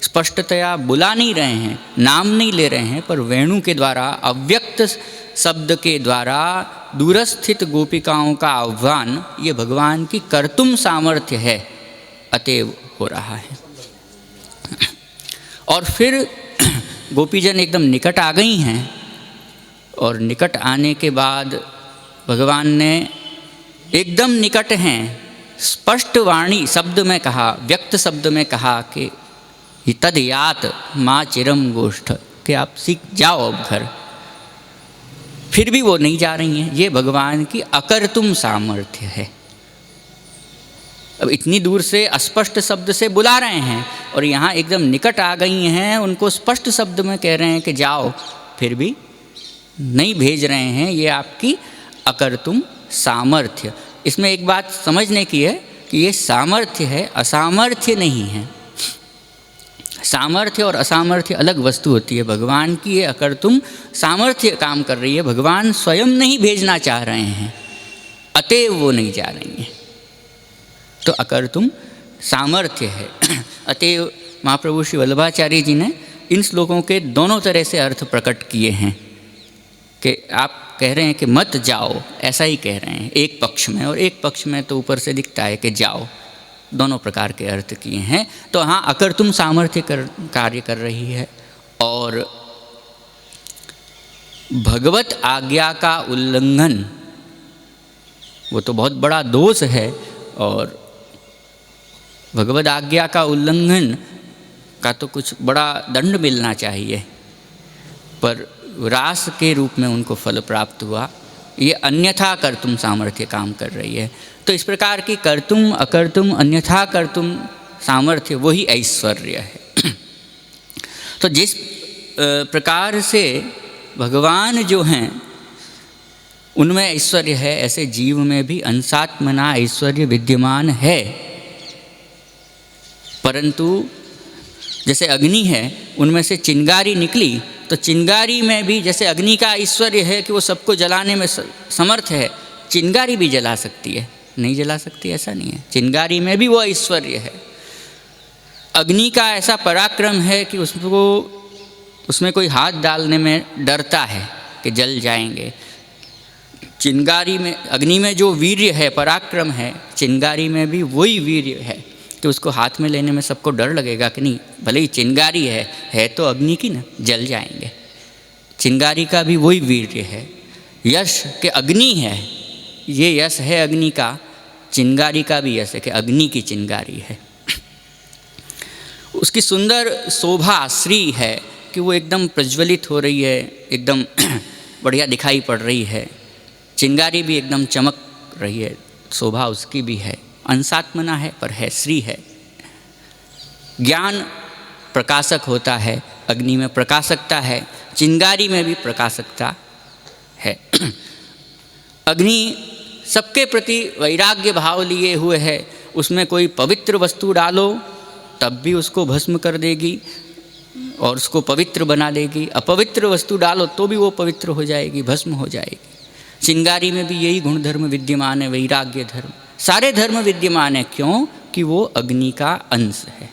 स्पष्टतया बुला नहीं रहे हैं, नाम नहीं ले रहे हैं, पर वेणु के द्वारा, अव्यक्त शब्द के द्वारा दूरस्थित गोपिकाओं का आह्वान, ये भगवान की कर्तुम सामर्थ्य है, अतएव हो रहा है। और फिर गोपीजन एकदम निकट आ गई हैं और निकट आने के बाद भगवान ने एकदम निकट हैं, स्पष्ट वाणी शब्द में कहा, व्यक्त शब्द में कहा कि तद यात माँ चिरम गोष्ठ, कि आप सीख जाओ अब घर। फिर भी वो नहीं जा रही हैं। ये भगवान की अकर्तुम सामर्थ्य है। अब इतनी दूर से अस्पष्ट शब्द से बुला रहे हैं और यहाँ एकदम निकट आ गई हैं, उनको स्पष्ट शब्द में कह रहे हैं कि जाओ, फिर भी नहीं भेज रहे हैं। ये आपकी अकर्तुम सामर्थ्य। इसमें एक बात समझने की है कि ये सामर्थ्य है, असामर्थ्य नहीं है। सामर्थ्य और असामर्थ्य अलग वस्तु होती है। भगवान की ये अकर्तुम सामर्थ्य काम कर रही है, भगवान स्वयं नहीं भेजना चाह रहे हैं, अतएव वो नहीं जा रही हैं। तो अकर्तुम सामर्थ्य है। अतएव महाप्रभु श्री वल्लभाचार्य जी ने इन श्लोकों के दोनों तरह से अर्थ प्रकट किए हैं कि आप कह रहे हैं कि मत जाओ, ऐसा ही कह रहे हैं एक पक्ष में, और एक पक्ष में तो ऊपर से दिखता है कि जाओ। दोनों प्रकार के अर्थ किए हैं। तो हाँ, अकर्तुम सामर्थ्य कार्य कर रही है, और भगवत आज्ञा का उल्लंघन वो तो बहुत बड़ा दोष है, और भगवत आज्ञा का उल्लंघन का तो कुछ बड़ा दंड मिलना चाहिए, पर रास के रूप में उनको फल प्राप्त हुआ। ये अन्यथा कर्तुम सामर्थ्य काम कर रही है। तो इस प्रकार की कर्तुम अकर्तुम अन्यथा कर्तुम सामर्थ्य वही ऐश्वर्य है। तो जिस प्रकार से भगवान जो हैं उनमें ऐश्वर्य है, ऐसे जीव में भी अंशात्मना ऐश्वर्य विद्यमान है। परंतु जैसे अग्नि है, उनमें से चिंगारी निकली, तो चिंगारी में भी जैसे अग्नि का ऐश्वर्य है कि वो सबको जलाने में समर्थ है, चिंगारी भी जला सकती है, नहीं जला सकती ऐसा नहीं है, चिंगारी में भी वो ऐश्वर्य है। अग्नि का ऐसा पराक्रम है कि उसमें कोई हाथ डालने में डरता है कि जल जाएंगे। चिंगारी में, अग्नि में जो वीर्य है, पराक्रम है, चिंगारी में भी वही वीर्य है कि उसको हाथ में लेने में सबको डर लगेगा कि नहीं, भले ही चिंगारी है तो अग्नि की ना, जल जाएंगे। चिंगारी का भी वही वीर्य है। यश के अग्नि है, ये यश है अग्नि का, चिंगारी का भी यश है कि अग्नि की चिंगारी है। उसकी सुंदर शोभा श्री है कि वो एकदम प्रज्वलित हो रही है, एकदम बढ़िया दिखाई पड़ रही है। चिंगारी भी एकदम चमक रही है, शोभा उसकी भी है। अंशात्मना है पर है, श्री है। ज्ञान प्रकाशक होता है, अग्नि में प्रकाशकता है, चिंगारी में भी प्रकाशकता है। अग्नि सबके प्रति वैराग्य भाव लिए हुए है। उसमें कोई पवित्र वस्तु डालो तब भी उसको भस्म कर देगी और उसको पवित्र बना देगी, अपवित्र वस्तु डालो तो भी वो पवित्र हो जाएगी, भस्म हो जाएगी। चिंगारी में भी यही गुणधर्म विद्यमान है, वैराग्य धर्म, सारे धर्म विद्यमान है। क्यों? कि वो अग्नि का अंश है।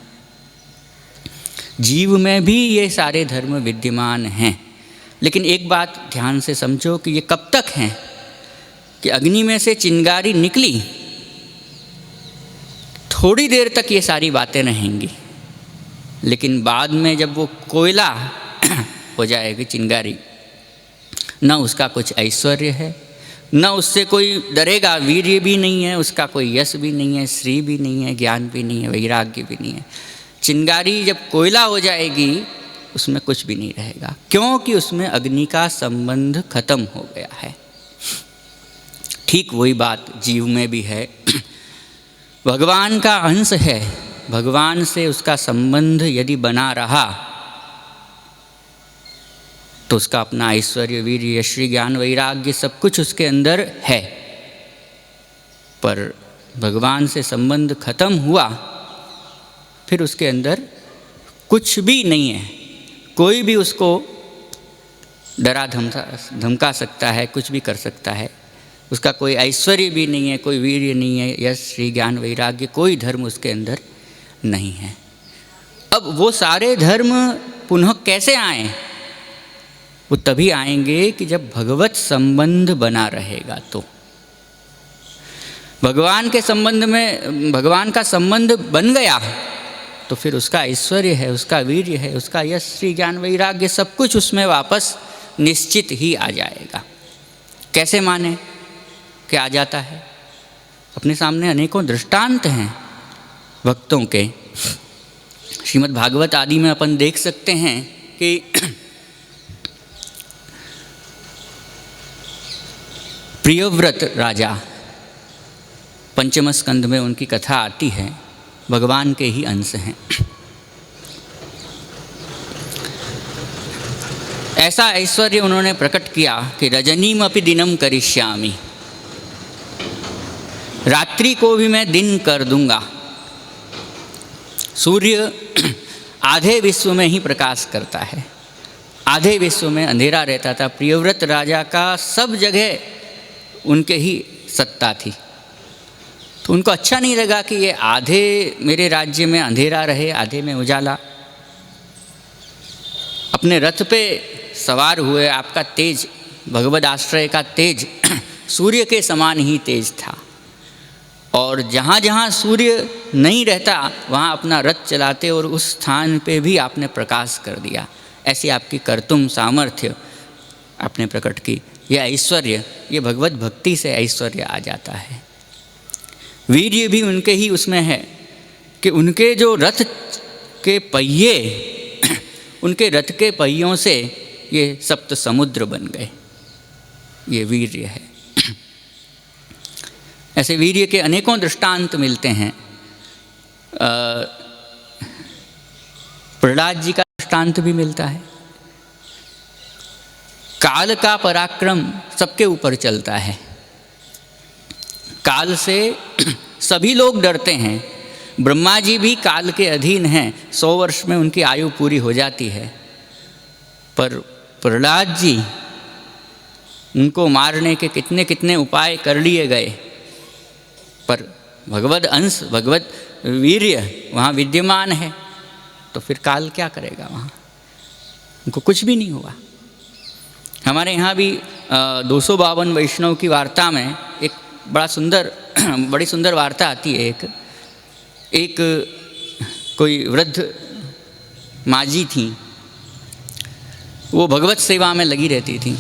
जीव में भी ये सारे धर्म विद्यमान हैं। लेकिन एक बात ध्यान से समझो कि ये कब तक हैं कि अग्नि में से चिंगारी निकली, थोड़ी देर तक ये सारी बातें रहेंगी, लेकिन बाद में जब वो कोयला हो जाएगी चिंगारी, न उसका कुछ ऐश्वर्य है, न उससे कोई डरेगा, वीर्य भी नहीं है, उसका कोई यश भी नहीं है, श्री भी नहीं है, ज्ञान भी नहीं है, वैराग्य भी नहीं है। चिंगारी जब कोयला हो जाएगी उसमें कुछ भी नहीं रहेगा, क्योंकि उसमें अग्नि का संबंध खत्म हो गया है। ठीक वही बात जीव में भी है। भगवान का अंश है, भगवान से उसका संबंध यदि बना रहा तो उसका अपना ऐश्वर्य, वीर्य, यश, ज्ञान, वैराग्य सब कुछ उसके अंदर है। पर भगवान से संबंध खत्म हुआ, फिर उसके अंदर कुछ भी नहीं है। कोई भी उसको डरा धमका सकता है, कुछ भी कर सकता है। उसका कोई ऐश्वर्य भी नहीं है, कोई वीर्य नहीं है, यश, श्री, ज्ञान, वैराग्य, कोई धर्म उसके अंदर नहीं है। अब वो सारे धर्म पुनः कैसे आए? वो तभी आएंगे कि जब भगवत संबंध बना रहेगा। तो भगवान के संबंध में, भगवान का संबंध बन गया तो फिर उसका ऐश्वर्य है, उसका वीर्य है, उसका यश, श्री, ज्ञान, वैराग्य सब कुछ उसमें वापस निश्चित ही आ जाएगा। कैसे माने कि आ जाता है? अपने सामने अनेकों दृष्टांत हैं भक्तों के। श्रीमद् भागवत आदि में अपन देख सकते हैं कि प्रियव्रत राजा, पंचम स्कंद में उनकी कथा आती है, भगवान के ही अंश हैं। ऐसा ऐश्वर्य उन्होंने प्रकट किया कि रजनीम अपि दिनम करिष्यामि, रात्रि को भी मैं दिन कर दूंगा। सूर्य आधे विश्व में ही प्रकाश करता है, आधे विश्व में अंधेरा रहता था। प्रियव्रत राजा का सब जगह उनके ही सत्ता थी, तो उनको अच्छा नहीं लगा कि ये आधे मेरे राज्य में अंधेरा रहे, आधे में उजाला। अपने रथ पे सवार हुए, आपका तेज भगवद आश्रय का तेज सूर्य के समान ही तेज था, और जहाँ जहाँ सूर्य नहीं रहता वहाँ अपना रथ चलाते और उस स्थान पे भी आपने प्रकाश कर दिया। ऐसी आपकी कर्तुम सामर्थ्य आपने प्रकट की। यह ऐश्वर्य, ये भगवत भक्ति से ऐश्वर्य आ जाता है। वीर्य भी उनके ही उसमें है कि उनके जो रथ के पहिए, उनके रथ के पहियों से ये सप्त समुद्र बन गए। ये वीर्य है। ऐसे वीर्य के अनेकों दृष्टांत मिलते हैं। प्रहलाद जी का दृष्टांत भी मिलता है। काल का पराक्रम सबके ऊपर चलता है। काल से सभी लोग डरते हैं। ब्रह्मा जी भी काल के अधीन हैं, 100 वर्ष में उनकी आयु पूरी हो जाती है। पर प्रहलाद जी, उनको मारने के कितने कितने उपाय कर लिए गए, पर भगवद अंश, भगवद वीर्य वहाँ विद्यमान है, तो फिर काल क्या करेगा वहाँ? उनको कुछ भी नहीं हुआ। हमारे यहाँ भी 252 वैष्णव की वार्ता में एक बड़ी सुंदर वार्ता आती है। एक कोई वृद्ध माँ जी थी, वो भगवत सेवा में लगी रहती थी,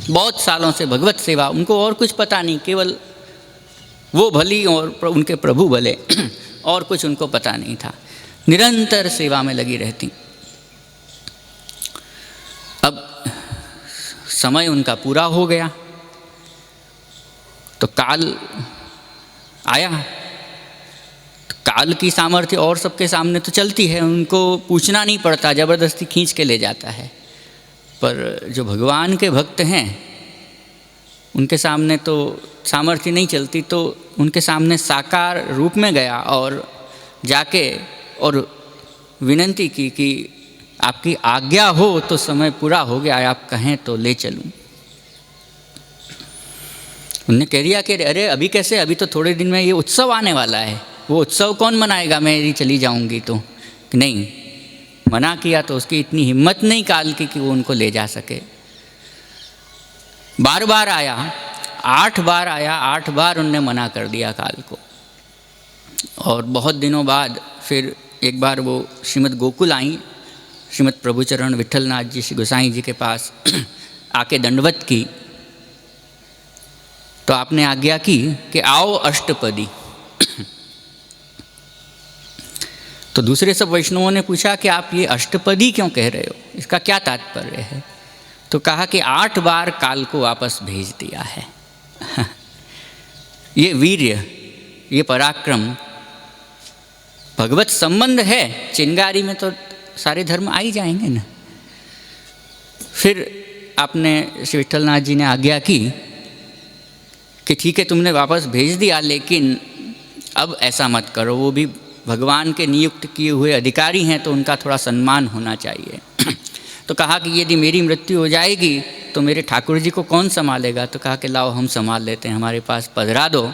बहुत सालों से भगवत सेवा। उनको और कुछ पता नहीं, केवल वो भली और उनके प्रभु भले, और कुछ उनको पता नहीं था। निरंतर सेवा में लगी रहती। अब समय उनका पूरा हो गया तो काल आया। तो काल की सामर्थ्य और सबके सामने तो चलती है, उनको पूछना नहीं पड़ता, ज़बरदस्ती खींच के ले जाता है। पर जो भगवान के भक्त हैं उनके सामने तो सामर्थ्य नहीं चलती, तो उनके सामने साकार रूप में गया और जाके और विनती की कि आपकी आज्ञा हो तो समय पूरा हो गया, आप कहें तो ले चलूं। उन्होंने कह दिया कि अरे अभी कैसे, अभी तो थोड़े दिन में ये उत्सव आने वाला है, वो उत्सव कौन मनाएगा, मैं यदि चली जाऊंगी तो। नहीं, मना किया तो उसकी इतनी हिम्मत नहीं काल की कि वो उनको ले जा सके। बार बार आया, 8 बार आया, 8 बार उनने मना कर दिया काल को। और बहुत दिनों बाद फिर एक बार वो श्रीमद् गोकुल आई, श्रीमद् प्रभुचरण विठलनाथ जी श्री गोसाई जी के पास आके दंडवत की। तो आपने आज्ञा की कि आओ अष्टपदी। तो दूसरे सब वैष्णवों ने पूछा कि आप ये अष्टपदी क्यों कह रहे हो, इसका क्या तात्पर्य है? तो कहा कि 8 बार काल को वापस भेज दिया है। ये वीर्य, ये पराक्रम, भगवत संबंध है। चिंगारी में तो सारे धर्म आ ही जाएंगे ना। फिर आपने श्री विठलनाथ जी ने आज्ञा की कि ठीक है तुमने वापस भेज दिया, लेकिन अब ऐसा मत करो, वो भी भगवान के नियुक्त किए हुए अधिकारी हैं तो उनका थोड़ा सम्मान होना चाहिए। तो कहा कि यदि मेरी मृत्यु हो जाएगी तो मेरे ठाकुर जी को कौन संभालेगा? तो कहा कि लाओ हम संभाल लेते हैं, हमारे पास पधरा दो।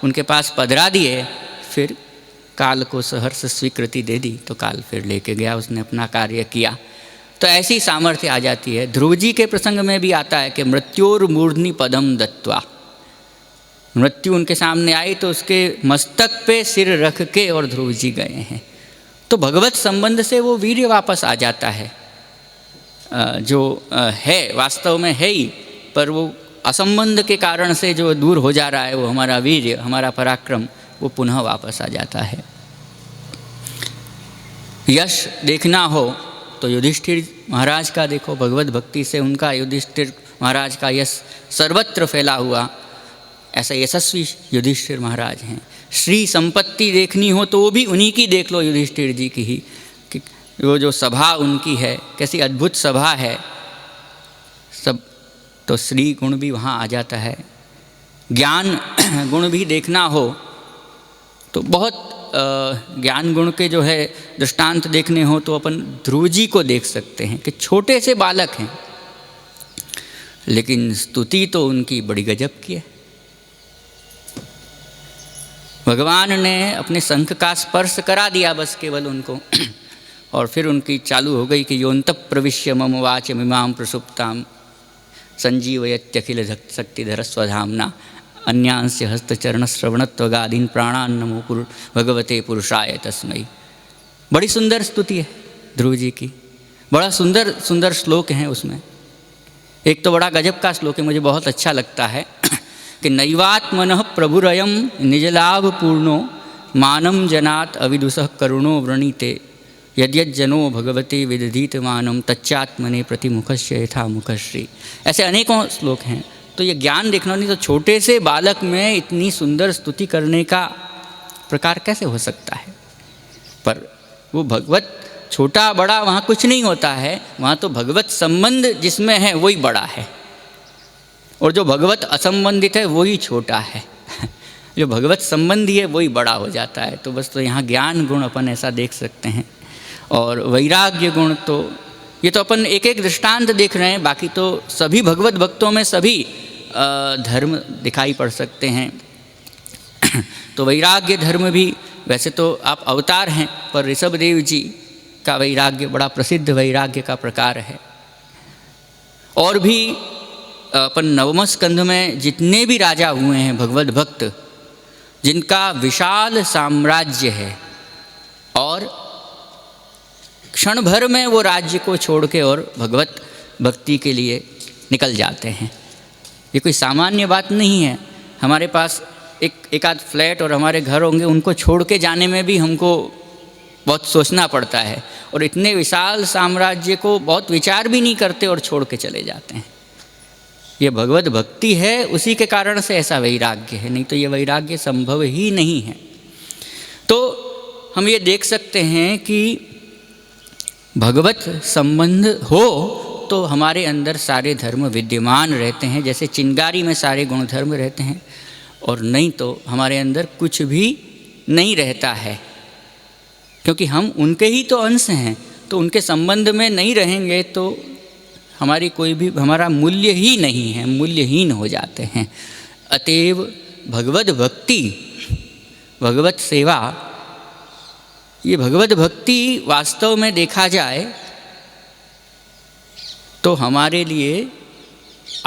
उनके पास पधरा दिए, फिर काल को सहर्ष स्वीकृति दे दी, तो काल फिर लेके गया, उसने अपना कार्य किया। तो ऐसी सामर्थ्य आ जाती है। ध्रुव जी के प्रसंग में भी आता है कि मृत्योर मूर्धनि पदम दत्वा, मृत्यु उनके सामने आई तो उसके मस्तक पे सिर रख के और ध्रुव जी गए हैं। तो भगवत संबंध से वो वीर्य वापस आ जाता है, जो है वास्तव में है ही, पर वो असंबंध के कारण से जो दूर हो जा रहा है, वो हमारा वीर्य, हमारा पराक्रम, वो पुनः वापस आ जाता है। यश देखना हो तो युधिष्ठिर महाराज का देखो, भगवत भक्ति से उनका युधिष्ठिर महाराज का यश सर्वत्र फैला हुआ, ऐसा यशस्वी युधिष्ठिर महाराज हैं। श्री संपत्ति देखनी हो तो वो भी उन्हीं की देख लो, युधिष्ठिर जी की ही, कि वो जो सभा उनकी है, कैसी अद्भुत सभा है सब, तो श्री गुण भी वहाँ आ जाता है। ज्ञान गुण भी देखना हो तो बहुत ज्ञान गुण के जो है दृष्टांत देखने हो तो अपन ध्रुव जी को देख सकते हैं कि छोटे से बालक हैं, लेकिन स्तुति तो उनकी बड़ी गजब की है। भगवान ने अपने शंख का स्पर्श करा दिया बस केवल उनको, और फिर उनकी चालू हो गई कि योन्तः प्रविश्य मम वाच मिमां प्रसुप्ताम संजीवयत्यखिल शक्तिधर स्वधाम्ना अन्यांस्य हस्तचरण श्रवणत्वगादीन प्राणान् नमो भगवते पुरुषाय तस्मै। बड़ी सुंदर स्तुति है ध्रुव जी की, बड़ा सुंदर सुंदर श्लोक हैं उसमें। एक तो बड़ा गजब का श्लोक है, मुझे बहुत अच्छा लगता है कि नैवात्मनः प्रभुरयं निजलाभ पूर्णो मानम जनात अविदुषः करुणो वृणीते यद्यज्जनो भगवते विदधीत मानम तच्चात्मने प्रतिमुखस्य यथा मुखश्री। ऐसे अनेकों श्लोक हैं। तो ये ज्ञान देखना नहीं, तो छोटे से बालक में इतनी सुंदर स्तुति करने का प्रकार कैसे हो सकता है। पर वो भगवत छोटा बड़ा वहाँ कुछ नहीं होता है, वहाँ तो भगवत संबंध जिसमें है वही बड़ा है, और जो भगवत असंबंधित है वही छोटा है। जो भगवत संबंधी है वही बड़ा हो जाता है। तो बस तो यहाँ ज्ञान गुण अपन ऐसा देख सकते हैं, और वैराग्य गुण तो ये तो अपन एक एक दृष्टांत देख रहे हैं। बाकी तो सभी भगवत भक्तों में सभी धर्म दिखाई पड़ सकते हैं। तो वैराग्य धर्म भी वैसे तो आप अवतार हैं, पर ऋषभदेव जी का वैराग्य बड़ा प्रसिद्ध वैराग्य का प्रकार है। और भी अपन नवम स्कंध में जितने भी राजा हुए हैं भगवत भक्त, जिनका विशाल साम्राज्य है और क्षण भर में वो राज्य को छोड़ के और भगवत भक्ति के लिए निकल जाते हैं। ये कोई सामान्य बात नहीं है। हमारे पास एक आध फ्लैट और हमारे घर होंगे, उनको छोड़ के जाने में भी हमको बहुत सोचना पड़ता है, और इतने विशाल साम्राज्य को बहुत विचार भी नहीं करते और छोड़ के चले जाते हैं। ये भगवत भक्ति है, उसी के कारण से ऐसा वैराग्य है, नहीं तो ये वैराग्य संभव ही नहीं है। तो हम ये देख सकते हैं कि भगवत संबंध हो तो हमारे अंदर सारे धर्म विद्यमान रहते हैं, जैसे चिंगारी में सारे गुण धर्म रहते हैं, और नहीं तो हमारे अंदर कुछ भी नहीं रहता है, क्योंकि हम उनके ही तो अंश हैं। तो उनके संबंध में नहीं रहेंगे तो हमारी कोई भी हमारा मूल्य ही नहीं है, मूल्यहीन हो जाते हैं। अतएव भगवत भक्ति, भगवत सेवा, ये भगवत भक्ति वास्तव में देखा जाए तो हमारे लिए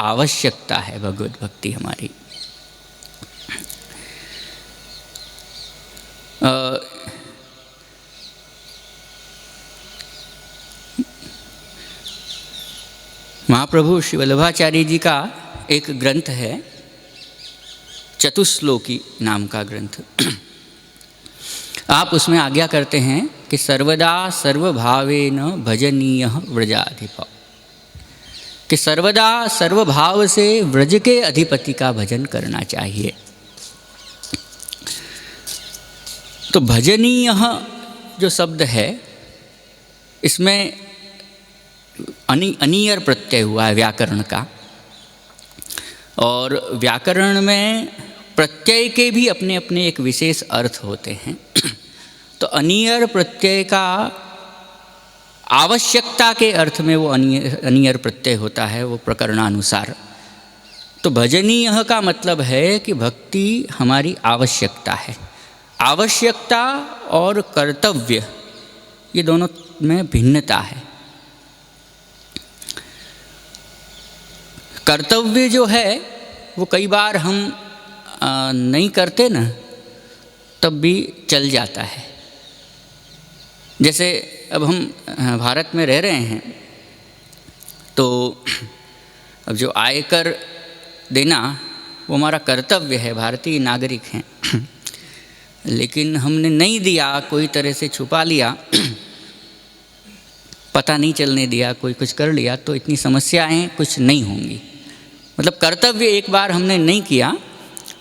आवश्यकता है। भगवत भक्ति हमारी महाप्रभु श्री वल्लभाचार्य जी का एक ग्रंथ है, चतुश्लोकी नाम का ग्रंथ। आप उसमें आज्ञा करते हैं कि सर्वदा सर्वभावेन भजनीय व्रजाधिप, कि सर्वदा सर्वभाव से व्रज के अधिपति का भजन करना चाहिए। तो भजनीय जो शब्द है, इसमें अनीयर प्रत्यय हुआ है व्याकरण का, और व्याकरण में प्रत्यय के भी अपने अपने एक विशेष अर्थ होते हैं। तो अनीयर प्रत्यय का आवश्यकता के अर्थ में वो अनीयर प्रत्यय होता है, वो प्रकरणानुसार। तो भजनीय का मतलब है कि भक्ति हमारी आवश्यकता है। आवश्यकता और कर्तव्य, ये दोनों में भिन्नता है। कर्तव्य जो है वो कई बार हम नहीं करते ना, तब भी चल जाता है। जैसे अब हम भारत में रह रहे हैं, तो अब जो आयकर देना वो हमारा कर्तव्य है, भारतीय नागरिक हैं। लेकिन हमने नहीं दिया, कोई तरह से छुपा लिया, पता नहीं चलने दिया, कोई कुछ कर लिया, तो इतनी समस्याएं कुछ नहीं होंगी। मतलब कर्तव्य एक बार हमने नहीं किया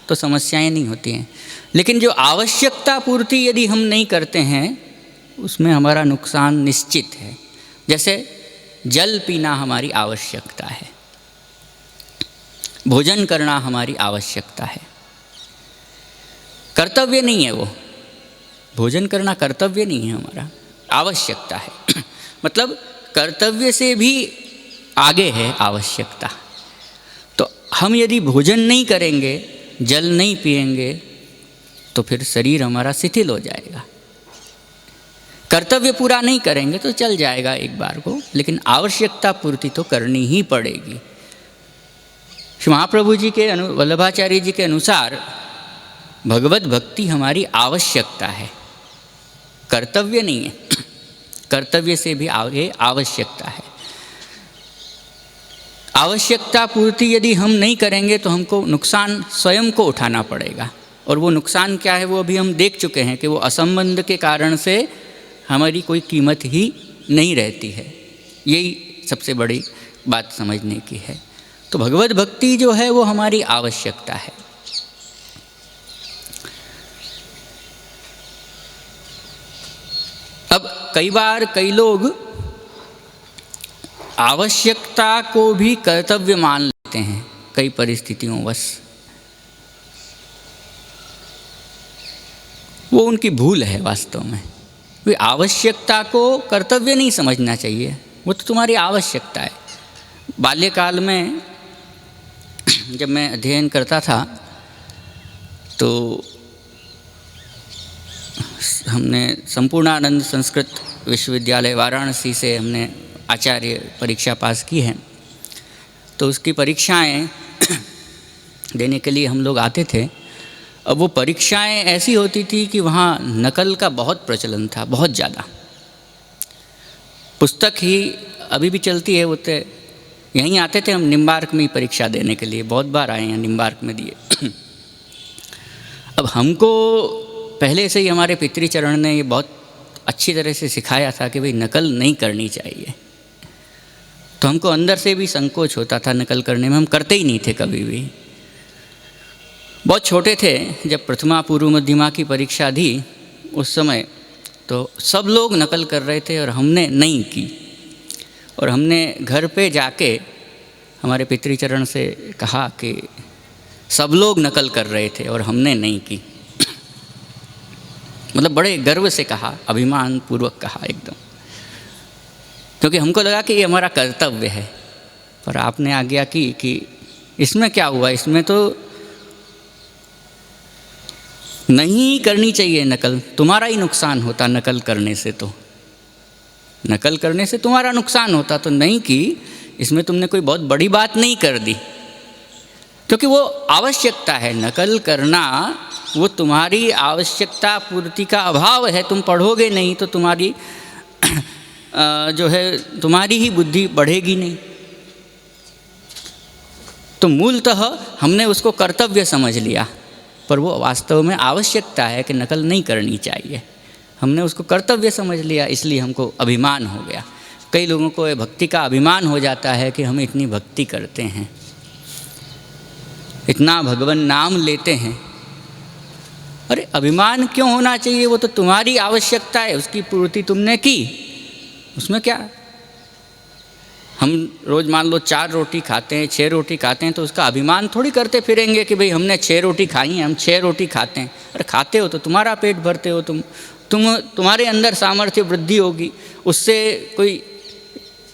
तो समस्याएं नहीं होती हैं। लेकिन जो आवश्यकता पूर्ति यदि हम नहीं करते हैं, उसमें हमारा नुकसान निश्चित है। जैसे जल पीना हमारी आवश्यकता है, भोजन करना हमारी आवश्यकता है, कर्तव्य नहीं है वो। भोजन करना कर्तव्य नहीं है, हमारा आवश्यकता है। मतलब कर्तव्य से भी आगे है आवश्यकता। तो हम यदि भोजन नहीं करेंगे, जल नहीं पिएंगे, तो फिर शरीर हमारा शिथिल हो जाएगा। कर्तव्य पूरा नहीं करेंगे तो चल जाएगा एक बार को, लेकिन आवश्यकता पूर्ति तो करनी ही पड़ेगी। श्री महाप्रभु जी के वल्लभाचार्य जी के अनुसार भगवत भक्ति हमारी आवश्यकता है, कर्तव्य नहीं है। कर्तव्य से भी आगे आवश्यकता है। आवश्यकता पूर्ति यदि हम नहीं करेंगे तो हमको नुकसान स्वयं को उठाना पड़ेगा, और वो नुकसान क्या है वो अभी हम देख चुके हैं कि वो असंबंध के कारण से हमारी कोई कीमत ही नहीं रहती है। यही सबसे बड़ी बात समझने की है। तो भगवत भक्ति जो है वो हमारी आवश्यकता है। अब कई बार कई लोग आवश्यकता को भी कर्तव्य मान लेते हैं कई परिस्थितियों वश। वो उनकी भूल है वास्तव में। वे आवश्यकता को कर्तव्य नहीं समझना चाहिए, वो तो तुम्हारी आवश्यकता है। बाल्यकाल में जब मैं अध्ययन करता था तो हमने संपूर्णानंद संस्कृत विश्वविद्यालय वाराणसी से हमने आचार्य परीक्षा पास की है। तो उसकी परीक्षाएं देने के लिए हम लोग आते थे। अब वो परीक्षाएं ऐसी होती थी कि वहाँ नकल का बहुत प्रचलन था, बहुत ज़्यादा। पुस्तक ही अभी भी चलती है। वो तो यहीं आते थे हम निम्बार्क में परीक्षा देने के लिए, बहुत बार आए हैं निम्बार्क में दिए। अब हमको पहले से ही हमारे पितृचरण ने ये बहुत अच्छी तरह से सिखाया था कि भाई नकल नहीं करनी चाहिए। तो हमको अंदर से भी संकोच होता था नकल करने में, हम करते ही नहीं थे कभी भी। बहुत छोटे थे जब प्रथमा पूर्व मध्यमा की परीक्षा दी उस समय, तो सब लोग नकल कर रहे थे और हमने नहीं की। और हमने घर पे जाके हमारे पितृचरण से कहा कि सब लोग नकल कर रहे थे और हमने नहीं की। मतलब बड़े गर्व से कहा, अभिमान पूर्वक कहा एकदम, क्योंकि हमको लगा कि ये हमारा कर्तव्य है। पर आपने आज्ञा की कि इसमें क्या हुआ, इसमें तो नहीं करनी चाहिए नकल, तुम्हारा ही नुकसान होता नकल करने से। तो नकल करने से तुम्हारा नुकसान होता, तो नहीं की। इसमें तुमने कोई बहुत बड़ी बात नहीं कर दी, क्योंकि वो आवश्यकता है। नकल करना वो तुम्हारी आवश्यकता पूर्ति का अभाव है। तुम पढ़ोगे नहीं तो तुम्हारी जो है तुम्हारी ही बुद्धि बढ़ेगी नहीं। तो मूलतः हमने उसको कर्तव्य समझ लिया, पर वो वास्तव में आवश्यकता है कि नकल नहीं करनी चाहिए। हमने उसको कर्तव्य समझ लिया, इसलिए हमको अभिमान हो गया। कई लोगों को भक्ति का अभिमान हो जाता है कि हम इतनी भक्ति करते हैं, इतना भगवान नाम लेते हैं। अरे अभिमान क्यों होना चाहिए? वो तो तुम्हारी आवश्यकता है, उसकी पूर्ति तुमने की, उसमें क्या। हम रोज़ मान लो 4 रोटी खाते हैं, 6 रोटी खाते हैं, तो उसका अभिमान थोड़ी करते फिरेंगे कि भाई हमने 6 रोटी खाई हैं, हम 6 रोटी खाते हैं। अरे खाते हो तो तुम्हारा पेट भरते हो, तुम्हारे अंदर सामर्थ्य वृद्धि होगी, उससे कोई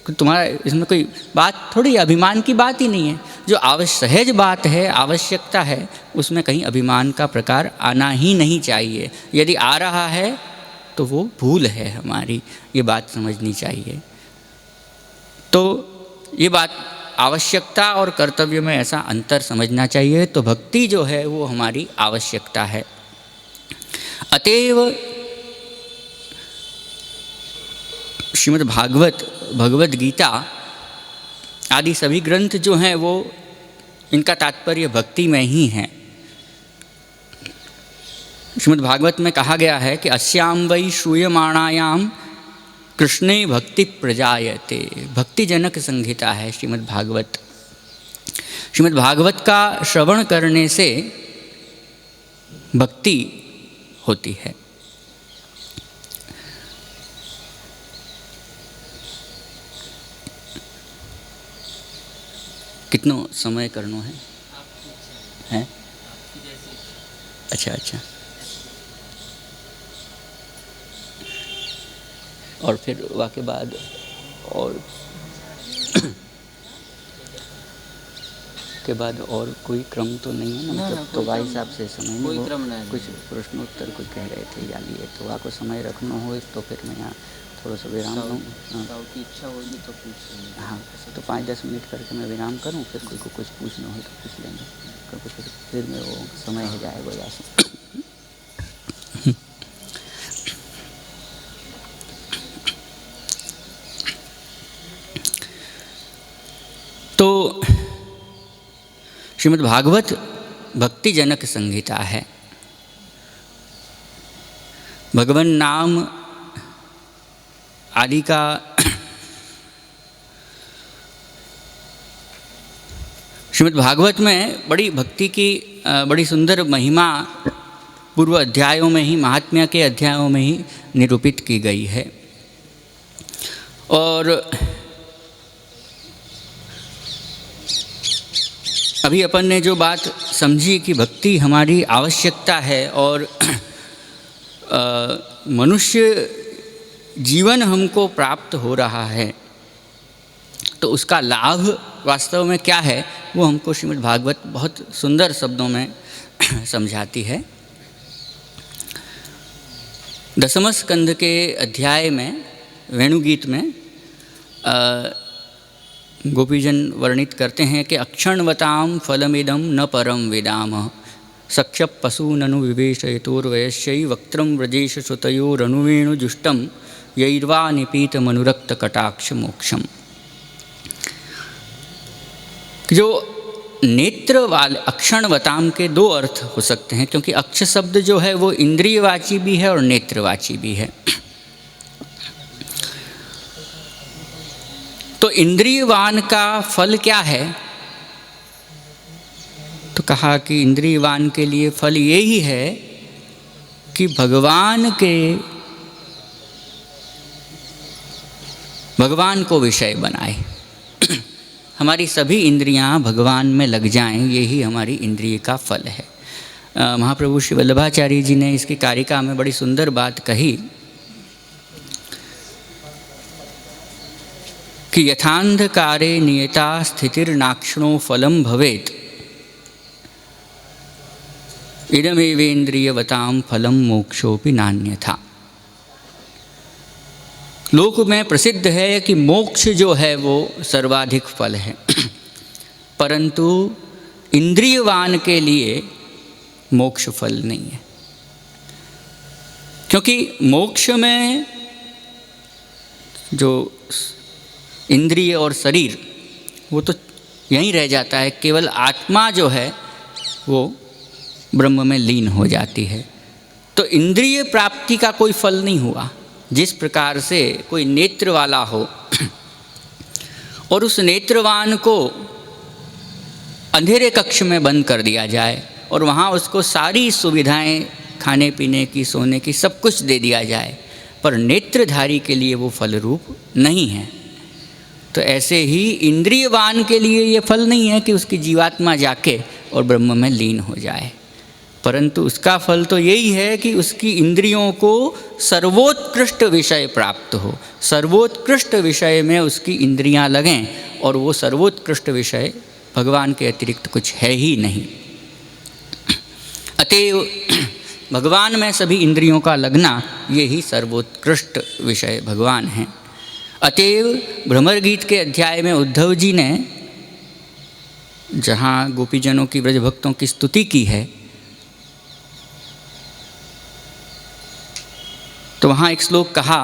तुम्हारा इसमें कोई बात थोड़ी, अभिमान की बात ही नहीं है। जो सहज बात है, आवश्यकता है, उसमें कहीं अभिमान का प्रकार आना ही नहीं चाहिए। यदि आ रहा है तो वो भूल है हमारी, ये बात समझनी चाहिए। तो ये बात आवश्यकता और कर्तव्य में ऐसा अंतर समझना चाहिए। तो भक्ति जो है वो हमारी आवश्यकता है। अतएव श्रीमद् भागवत, भगवद गीता आदि सभी ग्रंथ जो हैं वो इनका तात्पर्य भक्ति में ही है। श्रीमद् भागवत में कहा गया है कि अस्याम वै श्रूयमाणायाम कृष्णे भक्ति प्रजायते। भक्तिजनक संहिता है श्रीमद् भागवत। श्रीमद् भागवत का श्रवण करने से भक्ति होती है। कितनो समय करना है? हैं? अच्छा अच्छा। और फिर वाके बाद और के बाद और कोई क्रम तो नहीं है ना? मतलब तो भाई साहब से समय में वो कुछ प्रश्नोत्तर कुछ कह रहे थे या लिए, तो वाको समय रखना हो तो फिर मैं यहाँ थोड़ा सा विराम लूँ। की इच्छा होगी तो पूछ लेंगे। हाँ, तो 5-10 मिनट करके मैं विराम करूँ, फिर कोई को कुछ पूछना हो तो पूछ लेंगे, क्योंकि फिर में वो समय हो जाएगा जैसे। तो श्रीमद् भागवत भक्ति जनक संहिता है। भगवान नाम आदि का श्रीमद् भागवत में बड़ी भक्ति की बड़ी सुंदर महिमा पूर्व अध्यायों में ही, महात्म्य के अध्यायों में ही निरूपित की गई है। और अभी अपन ने जो बात समझी कि भक्ति हमारी आवश्यकता है और मनुष्य जीवन हमको प्राप्त हो रहा है, तो उसका लाभ वास्तव में क्या है वो हमको श्रीमद् भागवत बहुत सुंदर शब्दों में समझाती है। 10वें स्कंध के अध्याय में वेणुगीत में गोपीजन वर्णित करते हैं कि अक्षणवतां फलमिदं न परम वेदामः सख्य पशूननु विवेशयतोर्वयस्यै वक्त्रं व्रजेश श्रुतयोरनुवेणुजुष्टं यैर्वा निपीतमनुरक्त कटाक्ष मोक्षम। जो नेत्र वाले अक्षणवताम के दो अर्थ हो सकते हैं, क्योंकि अक्ष शब्द जो है वो इंद्रियवाची भी है और नेत्रवाची भी है। तो इंद्रियवान का फल क्या है? तो कहा कि इंद्रियवान के लिए फल यही है कि भगवान को विषय बनाए। हमारी सभी इंद्रियां भगवान में लग जाएं, यही हमारी इंद्रिय का फल है। महाप्रभु श्री वल्लभाचार्य जी ने इसकी कारिका में बड़ी सुंदर बात कही कि यथांधकारे नियता स्थितिर्नाक्षणो फलम भवेत् इदमेवेन्द्रियवतां फलम मोक्षोपि नान्यथा। लोक में प्रसिद्ध है कि मोक्ष जो है वो सर्वाधिक फल है, परंतु इंद्रियवान के लिए मोक्ष फल नहीं है। क्योंकि मोक्ष में जो इंद्रिय और शरीर वो तो यहीं रह जाता है, केवल आत्मा जो है वो ब्रह्म में लीन हो जाती है। तो इंद्रिय प्राप्ति का कोई फल नहीं हुआ। जिस प्रकार से कोई नेत्र वाला हो और उस नेत्रवान को अंधेरे कक्ष में बंद कर दिया जाए और वहाँ उसको सारी सुविधाएं खाने पीने की, सोने की, सब कुछ दे दिया जाए, पर नेत्रधारी के लिए वो फल रूप नहीं है। तो ऐसे ही इंद्रियवान के लिए ये फल नहीं है कि उसकी जीवात्मा जाके और ब्रह्म में लीन हो जाए, परंतु उसका फल तो यही है कि उसकी इंद्रियों को सर्वोत्कृष्ट विषय प्राप्त हो, सर्वोत्कृष्ट विषय में उसकी इंद्रियां लगें, और वो सर्वोत्कृष्ट विषय भगवान के अतिरिक्त कुछ है ही नहीं। अतएव भगवान में सभी इंद्रियों का लगना यही सर्वोत्कृष्ट विषय भगवान हैं। अतएव भ्रमर गीत के अध्याय में उद्धव जी ने जहाँ गोपीजनों की ब्रज भक्तों की स्तुति की है, तो वहाँ एक श्लोक कहा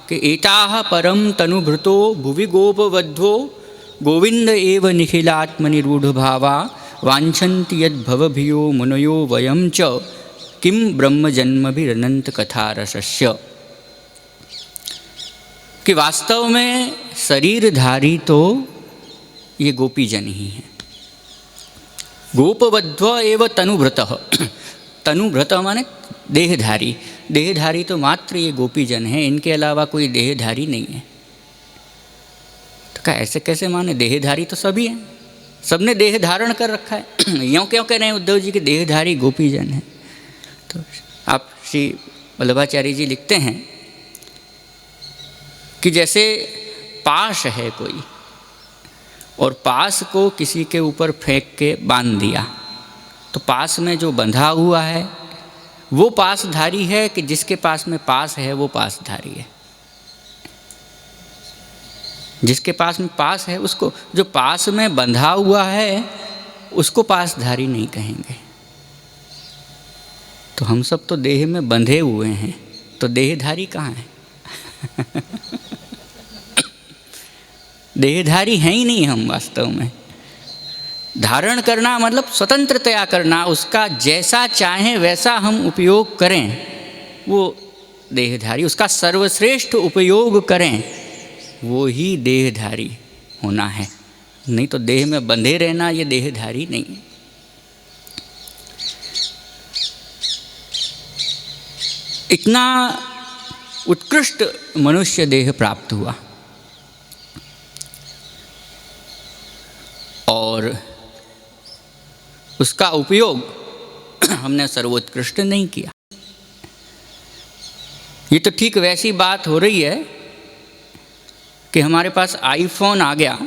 कि एताः परम तनुभृतो भुवि गोपवध्वो गोविंद एव निखिलात्मनिरूढ़ भावा वांछन्ति यद्भवभियो मुनयो वयं च किं ब्रह्मजन्मभिरनंत कथा रसस्य। कि वास्तव में शरीरधारी तो ये गोपीजन ही हैं। गोपवध्व एव तनुभृतः, तनुभृत माने देहधारी, देहधारी तो मात्र ये गोपीजन है, इनके अलावा कोई देहधारी नहीं है। तो क्या ऐसे कैसे माने? देहधारी तो सभी हैं, सबने देह धारण कर रखा है। यूँ क्यों कह रहे हैं उद्धव जी के देहधारी गोपीजन है? तो आप श्री वल्लभाचार्य जी लिखते हैं कि जैसे पाश है कोई, और पास को किसी के ऊपर फेंक के बांध दिया, तो पास में जो बंधा हुआ है वो पासधारी है कि जिसके पास में पास है वो पासधारी है। जिसके पास में पास है उसको, जो पास में बंधा हुआ है उसको पासधारी नहीं कहेंगे। तो हम सब तो देह में बंधे हुए हैं, तो देहधारी कहाँ है? देहधारी हैं ही नहीं हम वास्तव में। धारण करना मतलब स्वतंत्रतया करना, उसका जैसा चाहें वैसा हम उपयोग करें, वो देहधारी, उसका सर्वश्रेष्ठ उपयोग करें, वो ही देहधारी होना है। नहीं तो देह में बंधे रहना ये देहधारी नहीं है। इतना उत्कृष्ट मनुष्य देह प्राप्त हुआ और उसका उपयोग हमने सर्वोत्कृष्ट नहीं किया। ये तो ठीक वैसी बात हो रही है कि हमारे पास आईफोन आ गया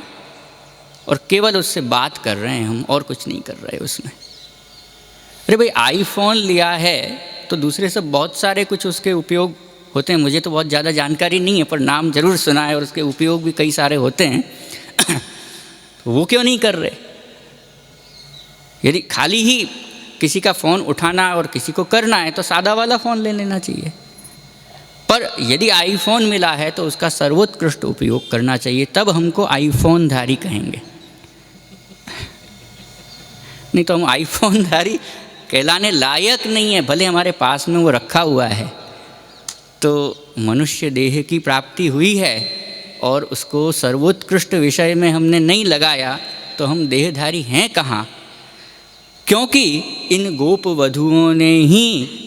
और केवल उससे बात कर रहे हैं हम, और कुछ नहीं कर रहे उसमें। अरे भाई, आईफोन लिया है तो दूसरे सब बहुत सारे कुछ उसके उपयोग होते हैं। मुझे तो बहुत ज़्यादा जानकारी नहीं है, पर नाम जरूर सुना है और उसके उपयोग भी कई सारे होते हैं। तो वो क्यों नहीं कर रहे? यदि खाली ही किसी का फ़ोन उठाना और किसी को करना है तो सादा वाला फ़ोन ले लेना चाहिए। पर यदि आईफोन मिला है तो उसका सर्वोत्कृष्ट उपयोग करना चाहिए, तब हमको आईफोन धारी कहेंगे। नहीं तो हम आईफोन धारी कहलाने लायक नहीं है, भले हमारे पास में वो रखा हुआ है। तो मनुष्य देह की प्राप्ति हुई है और उसको सर्वोत्कृष्ट विषय में हमने नहीं लगाया, तो हम देहधारी हैं कहाँ? क्योंकि इन गोप वधुओं ने ही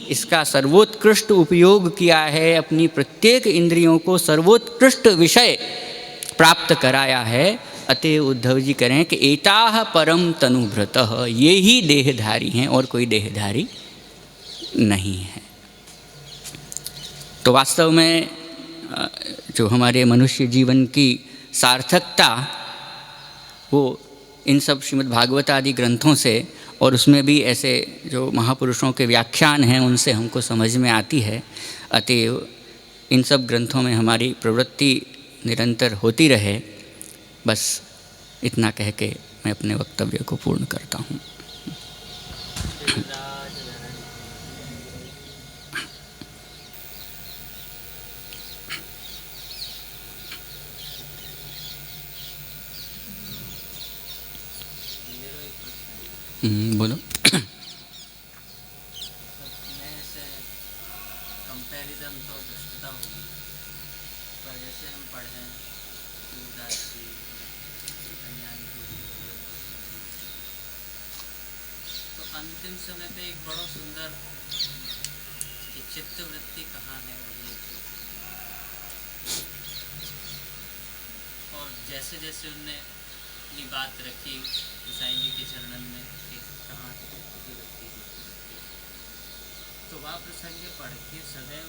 इसका सर्वोत्कृष्ट उपयोग किया है, अपनी प्रत्येक इंद्रियों को सर्वोत्कृष्ट विषय प्राप्त कराया है। अतः उद्धव जी कह रहे हैं कि एताह परम तनुभृतः, ये ही देहधारी हैं और कोई देहधारी नहीं है। तो वास्तव में जो हमारे मनुष्य जीवन की सार्थकता, वो इन सब श्रीमद् भागवत आदि ग्रंथों से और उसमें भी ऐसे जो महापुरुषों के व्याख्यान हैं उनसे हमको समझ में आती है। अतएव इन सब ग्रंथों में हमारी प्रवृत्ति निरंतर होती रहे। बस इतना कह के मैं अपने वक्तव्य को पूर्ण करता हूँ। बोलो। कंपैरिजन तो दृष्टता होगी, पर जैसे हम पढ़े सूरदास जी, कन्यानी जी, तो अंतिम समय पे एक बड़ा सुंदर कि चित्तवृत्ति कहाँ है और ये जो, और जैसे जैसे उनने अपनी बात रखी गोसाई जी के चरणन में कि कहाँ चित्तवृत्ति, तो वह प्रसंग पढ़ के सदैव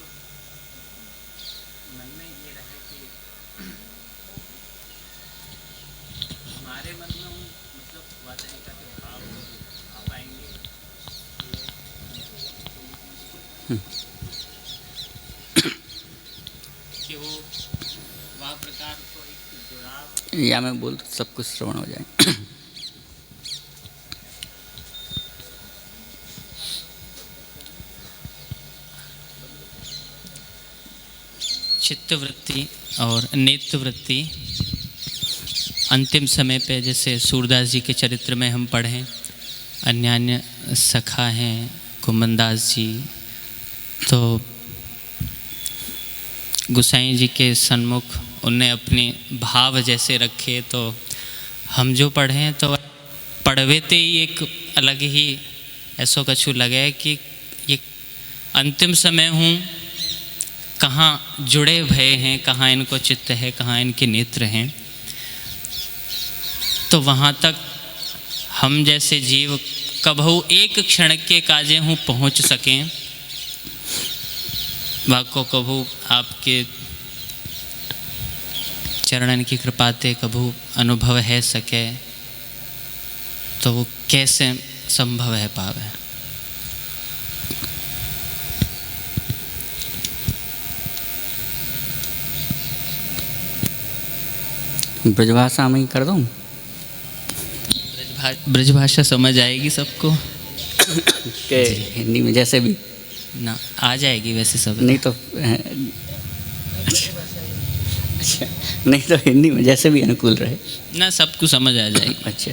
मन में ये रहे कि हमारे मन में उन मतलब वह तरीका के भाव आ पाएंगे कि वो वह प्रकार को एक जुड़ाव, या मैं बोल सब कुछ श्रवण हो जाए। चित्तवृत्ति और नेत्रवृत्ति अंतिम समय पे जैसे सूरदास जी के चरित्र में हम पढ़ें, अन्य सखा हैं कुमनदास जी, तो गोसाई जी के सन्मुख उनने अपने भाव जैसे रखे, तो हम जो पढ़ें तो पढ़वेते ही एक अलग ही ऐसा कछु लगे कि ये अंतिम समय हूँ, कहाँ जुड़े भय हैं, कहाँ इनको चित्त है, कहाँ इनके नेत्र हैं। तो वहाँ तक हम जैसे जीव कभू एक क्षण के काजे हूँ पहुँच सकें, वाको कभू आपके चरणन की कृपाते कभू अनुभव है सके, तो वो कैसे संभव है पावे। ब्रजभाषा में ही कर दूँ? ब्रजभाषा समझ आएगी सबको के हिंदी में जैसे भी ना आ जाएगी वैसे सब। नहीं तो अच्छा, नहीं तो हिंदी में जैसे भी अनुकूल रहे ना, सबको समझ आ जाएगी। अच्छा,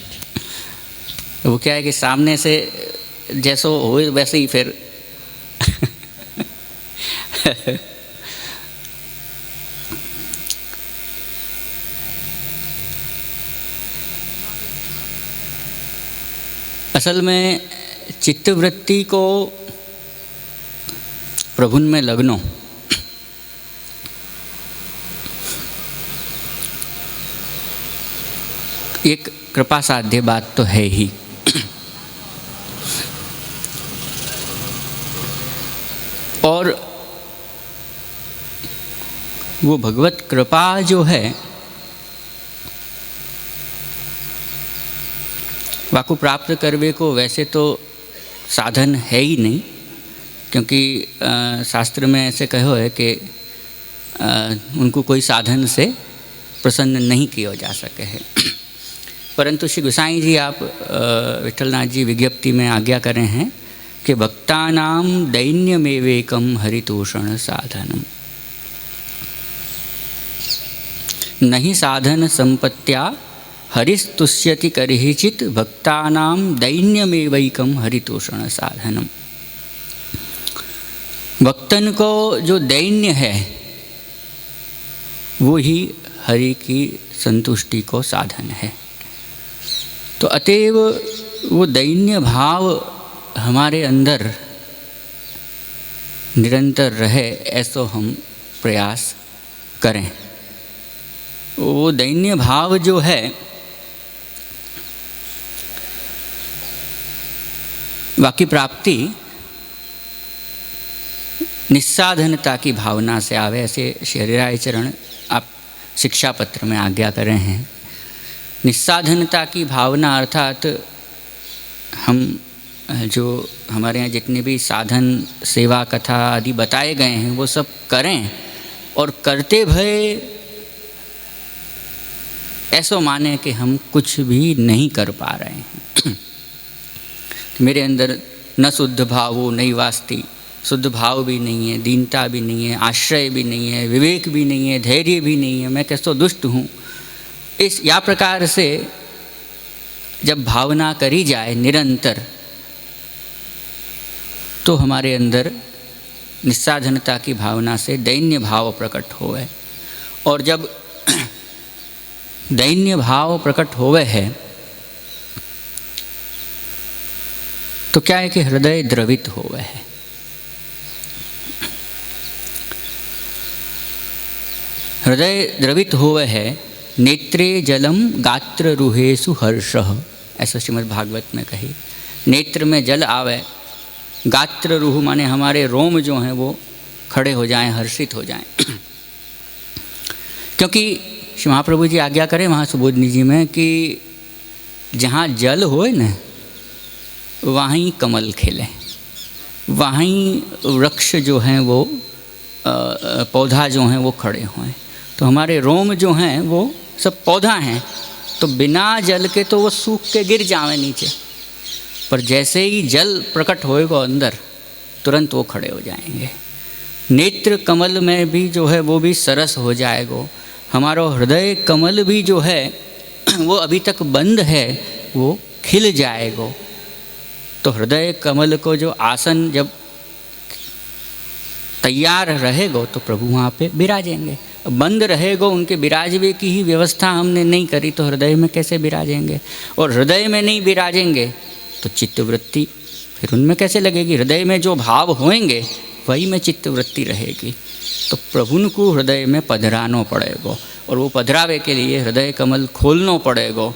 वो क्या है कि सामने से जैसो हो वैसे ही फिर असल में चित्तवृत्ति को प्रभुन में लगनो एक कृपा साध्य बात तो है ही। और वो भगवत कृपा जो है वाको प्राप्त करवे को वैसे तो साधन है ही नहीं, क्योंकि शास्त्र में ऐसे कहो है कि उनको कोई साधन से प्रसन्न नहीं किया जा सके है। परंतु श्री गोसाई जी आप विठलनाथ जी विज्ञप्ति में आज्ञा करें हैं कि भक्तानाम दैन्यमेवेकम हरितोषण साधनम नहीं साधन संपत्त्या हरिस्तुष्यति करहिचित भक्तानाम दैन्यमेवैकम हरितोषण साधनम। भक्तन को जो दैन्य है वो ही हरि की संतुष्टि को साधन है। तो अतएव वो दैन्य भाव हमारे अंदर निरंतर रहे, ऐसा हम प्रयास करें। वो दैन्य भाव जो है वाकी प्राप्ति निस्साधनता की भावना से आवे, ऐसे श्री हरिराय चरण आप शिक्षा पत्र में आज्ञा करें हैं। निस्साधनता की भावना अर्थात हम जो हमारे यहाँ जितने भी साधन सेवा कथा आदि बताए गए हैं वो सब करें, और करते भय ऐसा माने कि हम कुछ भी नहीं कर पा रहे हैं। मेरे अंदर न शुद्ध भाव हो नहीं वास्ती, शुद्ध भाव भी नहीं है, दीनता भी नहीं है, आश्रय भी नहीं है, विवेक भी नहीं है, धैर्य भी नहीं है, मैं कैसो दुष्ट हूँ। इस या प्रकार से जब भावना करी जाए निरंतर, तो हमारे अंदर निस्साधनता की भावना से दैन्य भाव प्रकट होवे। और जब दैन्य भाव प्रकट होवे है तो क्या है कि हृदय द्रवित होवे है। हृदय द्रवित होवे है, नेत्रे जलम गात्र रुहेसु हर्षः, ऐसा श्रीमद् भागवत में कही। नेत्र में जल आवे, गात्र रूह माने हमारे रोम जो हैं वो खड़े हो जाएं, हर्षित हो जाएं। क्योंकि श्री महाप्रभु जी आज्ञा करें वहाँ सुबोधनी जी में कि जहाँ जल होए न वहीं कमल खिले, वहीं वृक्ष जो हैं वो पौधा जो हैं वो खड़े हों। तो हमारे रोम जो हैं वो सब पौधा हैं, तो बिना जल के तो वो सूख के गिर जावे नीचे, पर जैसे ही जल प्रकट होएगा अंदर तुरंत वो खड़े हो जाएंगे। नेत्र कमल में भी जो है वो भी सरस हो जाएगा। हमारा हृदय कमल भी जो है वो अभी तक बंद है, वो खिल जाएगा। तो हृदय कमल को जो आसन जब तैयार रहेगा तो प्रभु वहाँ पे विराजेंगे। बंद रहेगा, उनके विराजवे की ही व्यवस्था हमने नहीं करी तो हृदय में कैसे विराजेंगे। और हृदय में नहीं विराजेंगे तो चित्तवृत्ति फिर उनमें कैसे लगेगी। हृदय में जो भाव होंगे वही में चित्तवृत्ति रहेगी। तो प्रभु को हृदय में पधरानो पड़ेगा, और वो पधरावे के लिए हृदय कमल खोलनो पड़ेगा,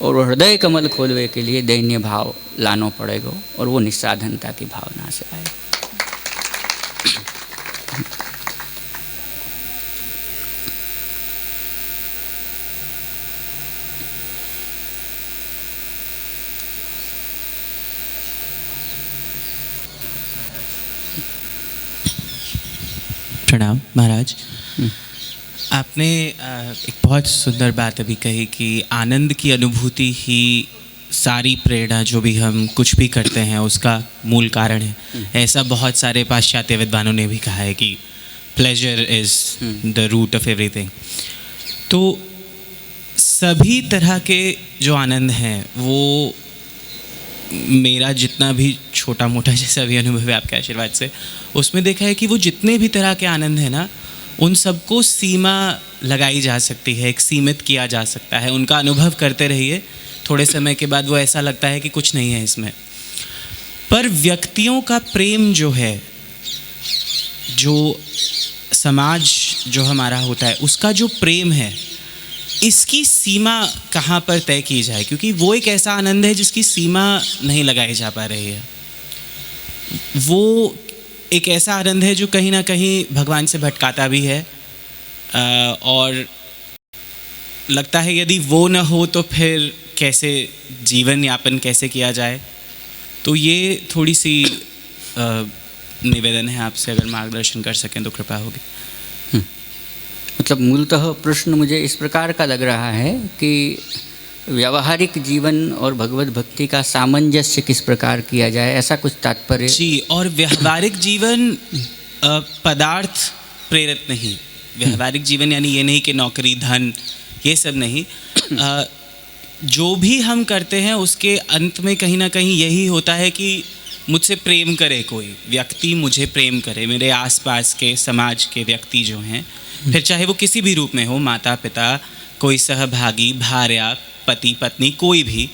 और वो हृदय कमल खोलवे के लिए दैन्य भाव लानो पड़ेगा, और वो निस्साधनता की भावना से आए। प्रणाम महाराज। आपने एक बहुत सुंदर बात अभी कही कि आनंद की अनुभूति ही सारी प्रेरणा जो भी हम कुछ भी करते हैं उसका मूल कारण है। ऐसा बहुत सारे पाश्चात्य विद्वानों ने भी कहा है कि pleasure is the root of everything. तो सभी तरह के जो आनंद हैं वो मेरा जितना भी छोटा मोटा जैसा भी अनुभव है आपके आशीर्वाद से, उसमें देखा है कि वो जितने भी तरह के आनंद हैं ना, उन सबको सीमा लगाई जा सकती है, एक सीमित किया जा सकता है। उनका अनुभव करते रहिए, थोड़े समय के बाद वो ऐसा लगता है कि कुछ नहीं है इसमें। पर व्यक्तियों का प्रेम जो है, जो समाज जो हमारा होता है उसका जो प्रेम है, इसकी सीमा कहाँ पर तय की जाए? क्योंकि वो एक ऐसा आनंद है जिसकी सीमा नहीं लगाई जा पा रही है। वो एक ऐसा आनंद है जो कहीं ना कहीं भगवान से भटकाता भी है, और लगता है यदि वो न हो तो फिर कैसे जीवन यापन कैसे किया जाए। तो ये थोड़ी सी निवेदन है आपसे, अगर मार्गदर्शन कर सकें तो कृपा होगी। मतलब मूलतः प्रश्न मुझे इस प्रकार का लग रहा है कि व्यावहारिक जीवन और भगवत भक्ति का सामंजस्य किस प्रकार किया जाए, ऐसा कुछ तात्पर्य? जी, और व्यावहारिक जीवन पदार्थ प्रेरित नहीं। व्यावहारिक जीवन यानी ये नहीं कि नौकरी, धन, ये सब नहीं। जो भी हम करते हैं उसके अंत में कहीं ना कहीं यही होता है कि मुझसे प्रेम करे कोई व्यक्ति, मुझे प्रेम करे, मेरे आसपास के समाज के व्यक्ति जो हैं, फिर चाहे वो किसी भी रूप में हो, माता पिता, कोई सहभागी, भार्या, पति पत्नी, कोई भी।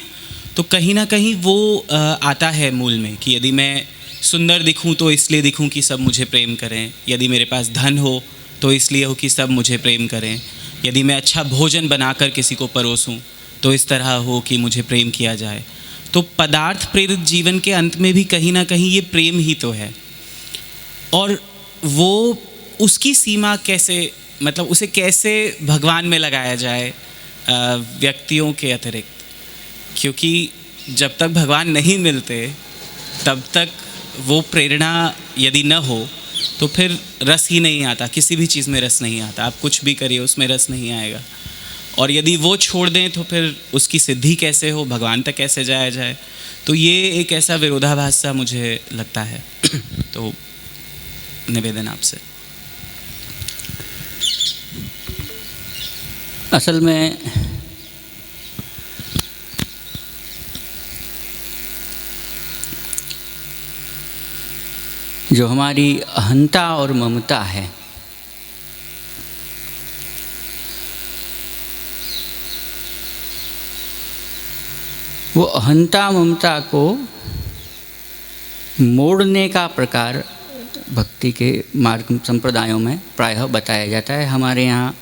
तो कहीं ना कहीं वो आता है मूल में कि यदि मैं सुंदर दिखूं तो इसलिए दिखूं कि सब मुझे प्रेम करें, यदि मेरे पास धन हो तो इसलिए हो कि सब मुझे प्रेम करें, यदि मैं अच्छा भोजन बनाकर किसी को परोसूं तो इस तरह हो कि मुझे प्रेम किया जाए। तो पदार्थ प्रेरित जीवन के अंत में भी कहीं ना कहीं ये प्रेम ही तो है। और वो उसकी सीमा कैसे, मतलब उसे कैसे भगवान में लगाया जाए व्यक्तियों के अतिरिक्त? क्योंकि जब तक भगवान नहीं मिलते तब तक वो प्रेरणा यदि न हो तो फिर रस ही नहीं आता, किसी भी चीज़ में रस नहीं आता। आप कुछ भी करिए उसमें रस नहीं आएगा। और यदि वो छोड़ दें तो फिर उसकी सिद्धि कैसे हो, भगवान तक कैसे जाया जाए? तो ये एक ऐसा विरोधाभास सा मुझे लगता है। तो निवेदन आपसे। असल में जो हमारी अहंता और ममता है, वो अहंता ममता को मोड़ने का प्रकार भक्ति के मार्ग संप्रदायों में प्रायः बताया जाता है। हमारे यहाँ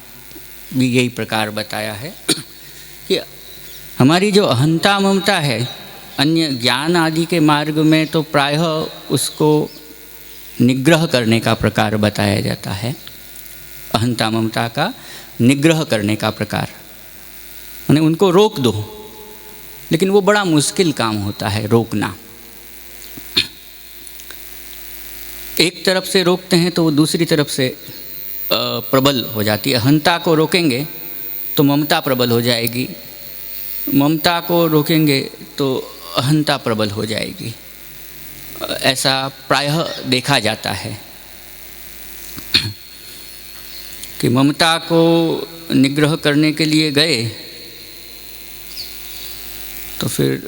भी यही प्रकार बताया है कि हमारी जो अहंता ममता है, अन्य ज्ञान आदि के मार्ग में तो प्रायः उसको निग्रह करने का प्रकार बताया जाता है। अहंता ममता का निग्रह करने का प्रकार, यानी उनको रोक दो, लेकिन वो बड़ा मुश्किल काम होता है रोकना। एक तरफ से रोकते हैं तो वो दूसरी तरफ से प्रबल हो जाती है। अहंता को रोकेंगे तो ममता प्रबल हो जाएगी, ममता को रोकेंगे तो अहंता प्रबल हो जाएगी। ऐसा प्रायः देखा जाता है कि ममता को निग्रह करने के लिए गए तो फिर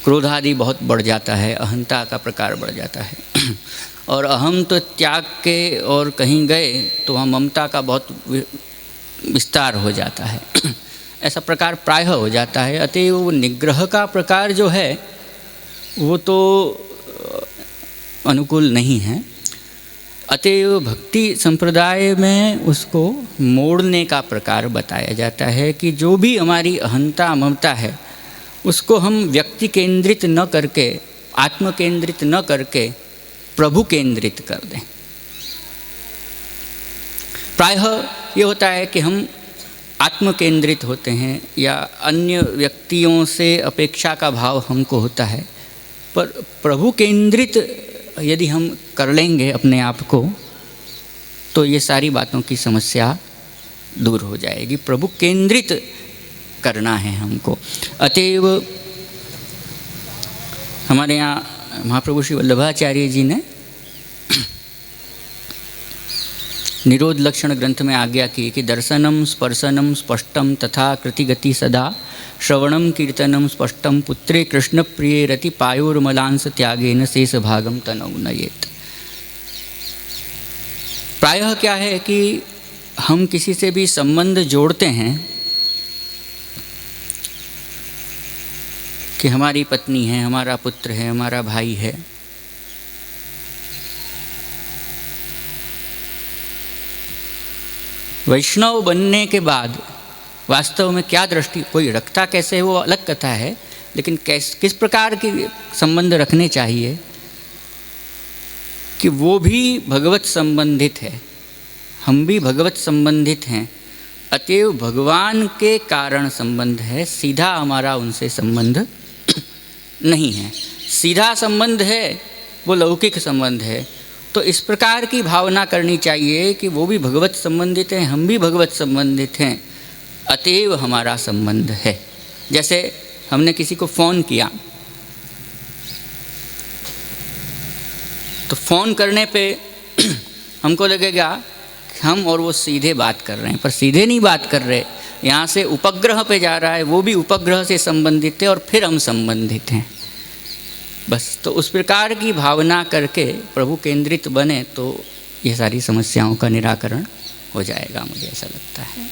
क्रोध आदि बहुत बढ़ जाता है, अहंता का प्रकार बढ़ जाता है। और अहम तो त्याग के और कहीं गए तो वहाँ ममता का बहुत विस्तार हो जाता है। ऐसा प्रकार प्रायः हो जाता है। अतएव वो निग्रह का प्रकार जो है वो तो अनुकूल नहीं है। अतएव भक्ति संप्रदाय में उसको मोड़ने का प्रकार बताया जाता है कि जो भी हमारी अहंता ममता है उसको हम व्यक्ति केंद्रित न करके, आत्म केंद्रित न करके प्रभु केंद्रित कर दें। प्रायः ये होता है कि हम आत्म केंद्रित होते हैं या अन्य व्यक्तियों से अपेक्षा का भाव हमको होता है, पर प्रभु केंद्रित यदि हम कर लेंगे अपने आप को तो ये सारी बातों की समस्या दूर हो जाएगी। प्रभु केंद्रित करना है हमको। अतएव हमारे यहाँ महाप्रभु श्री वल्लभाचार्य जी ने निरोध लक्षण ग्रंथ में आज्ञा की कि दर्शनम स्पर्शनम स्पष्टम तथा कृतिगति सदा श्रवणम कीर्तनम स्पष्टम पुत्रे कृष्ण प्रिय रति पायोर्मलांस त्यागेन शेष भागम तनौ नयेत। प्रायः क्या है कि हम किसी से भी संबंध जोड़ते हैं कि हमारी पत्नी है, हमारा पुत्र है, हमारा भाई है, वैष्णव बनने के बाद वास्तव में क्या दृष्टि कोई रखता कैसे है वो अलग कथा है, लेकिन किस प्रकार के संबंध रखने चाहिए कि वो भी भगवत संबंधित है, हम भी भगवत संबंधित हैं। अतएव भगवान के कारण संबंध है, सीधा हमारा उनसे संबंध नहीं है। सीधा संबंध है वो लौकिक संबंध है। तो इस प्रकार की भावना करनी चाहिए कि वो भी भगवत संबंधित हैं, हम भी भगवत संबंधित हैं, अतएव हमारा संबंध है। जैसे हमने किसी को फ़ोन किया तो फ़ोन करने पे हमको लगेगा कि हम और वो सीधे बात कर रहे हैं, पर सीधे नहीं बात कर रहे। यहाँ से उपग्रह पे जा रहा है, वो भी उपग्रह से संबंधित है और फिर हम संबंधित हैं। बस तो उस प्रकार की भावना करके प्रभु केंद्रित बने तो ये सारी समस्याओं का निराकरण हो जाएगा, मुझे ऐसा लगता है।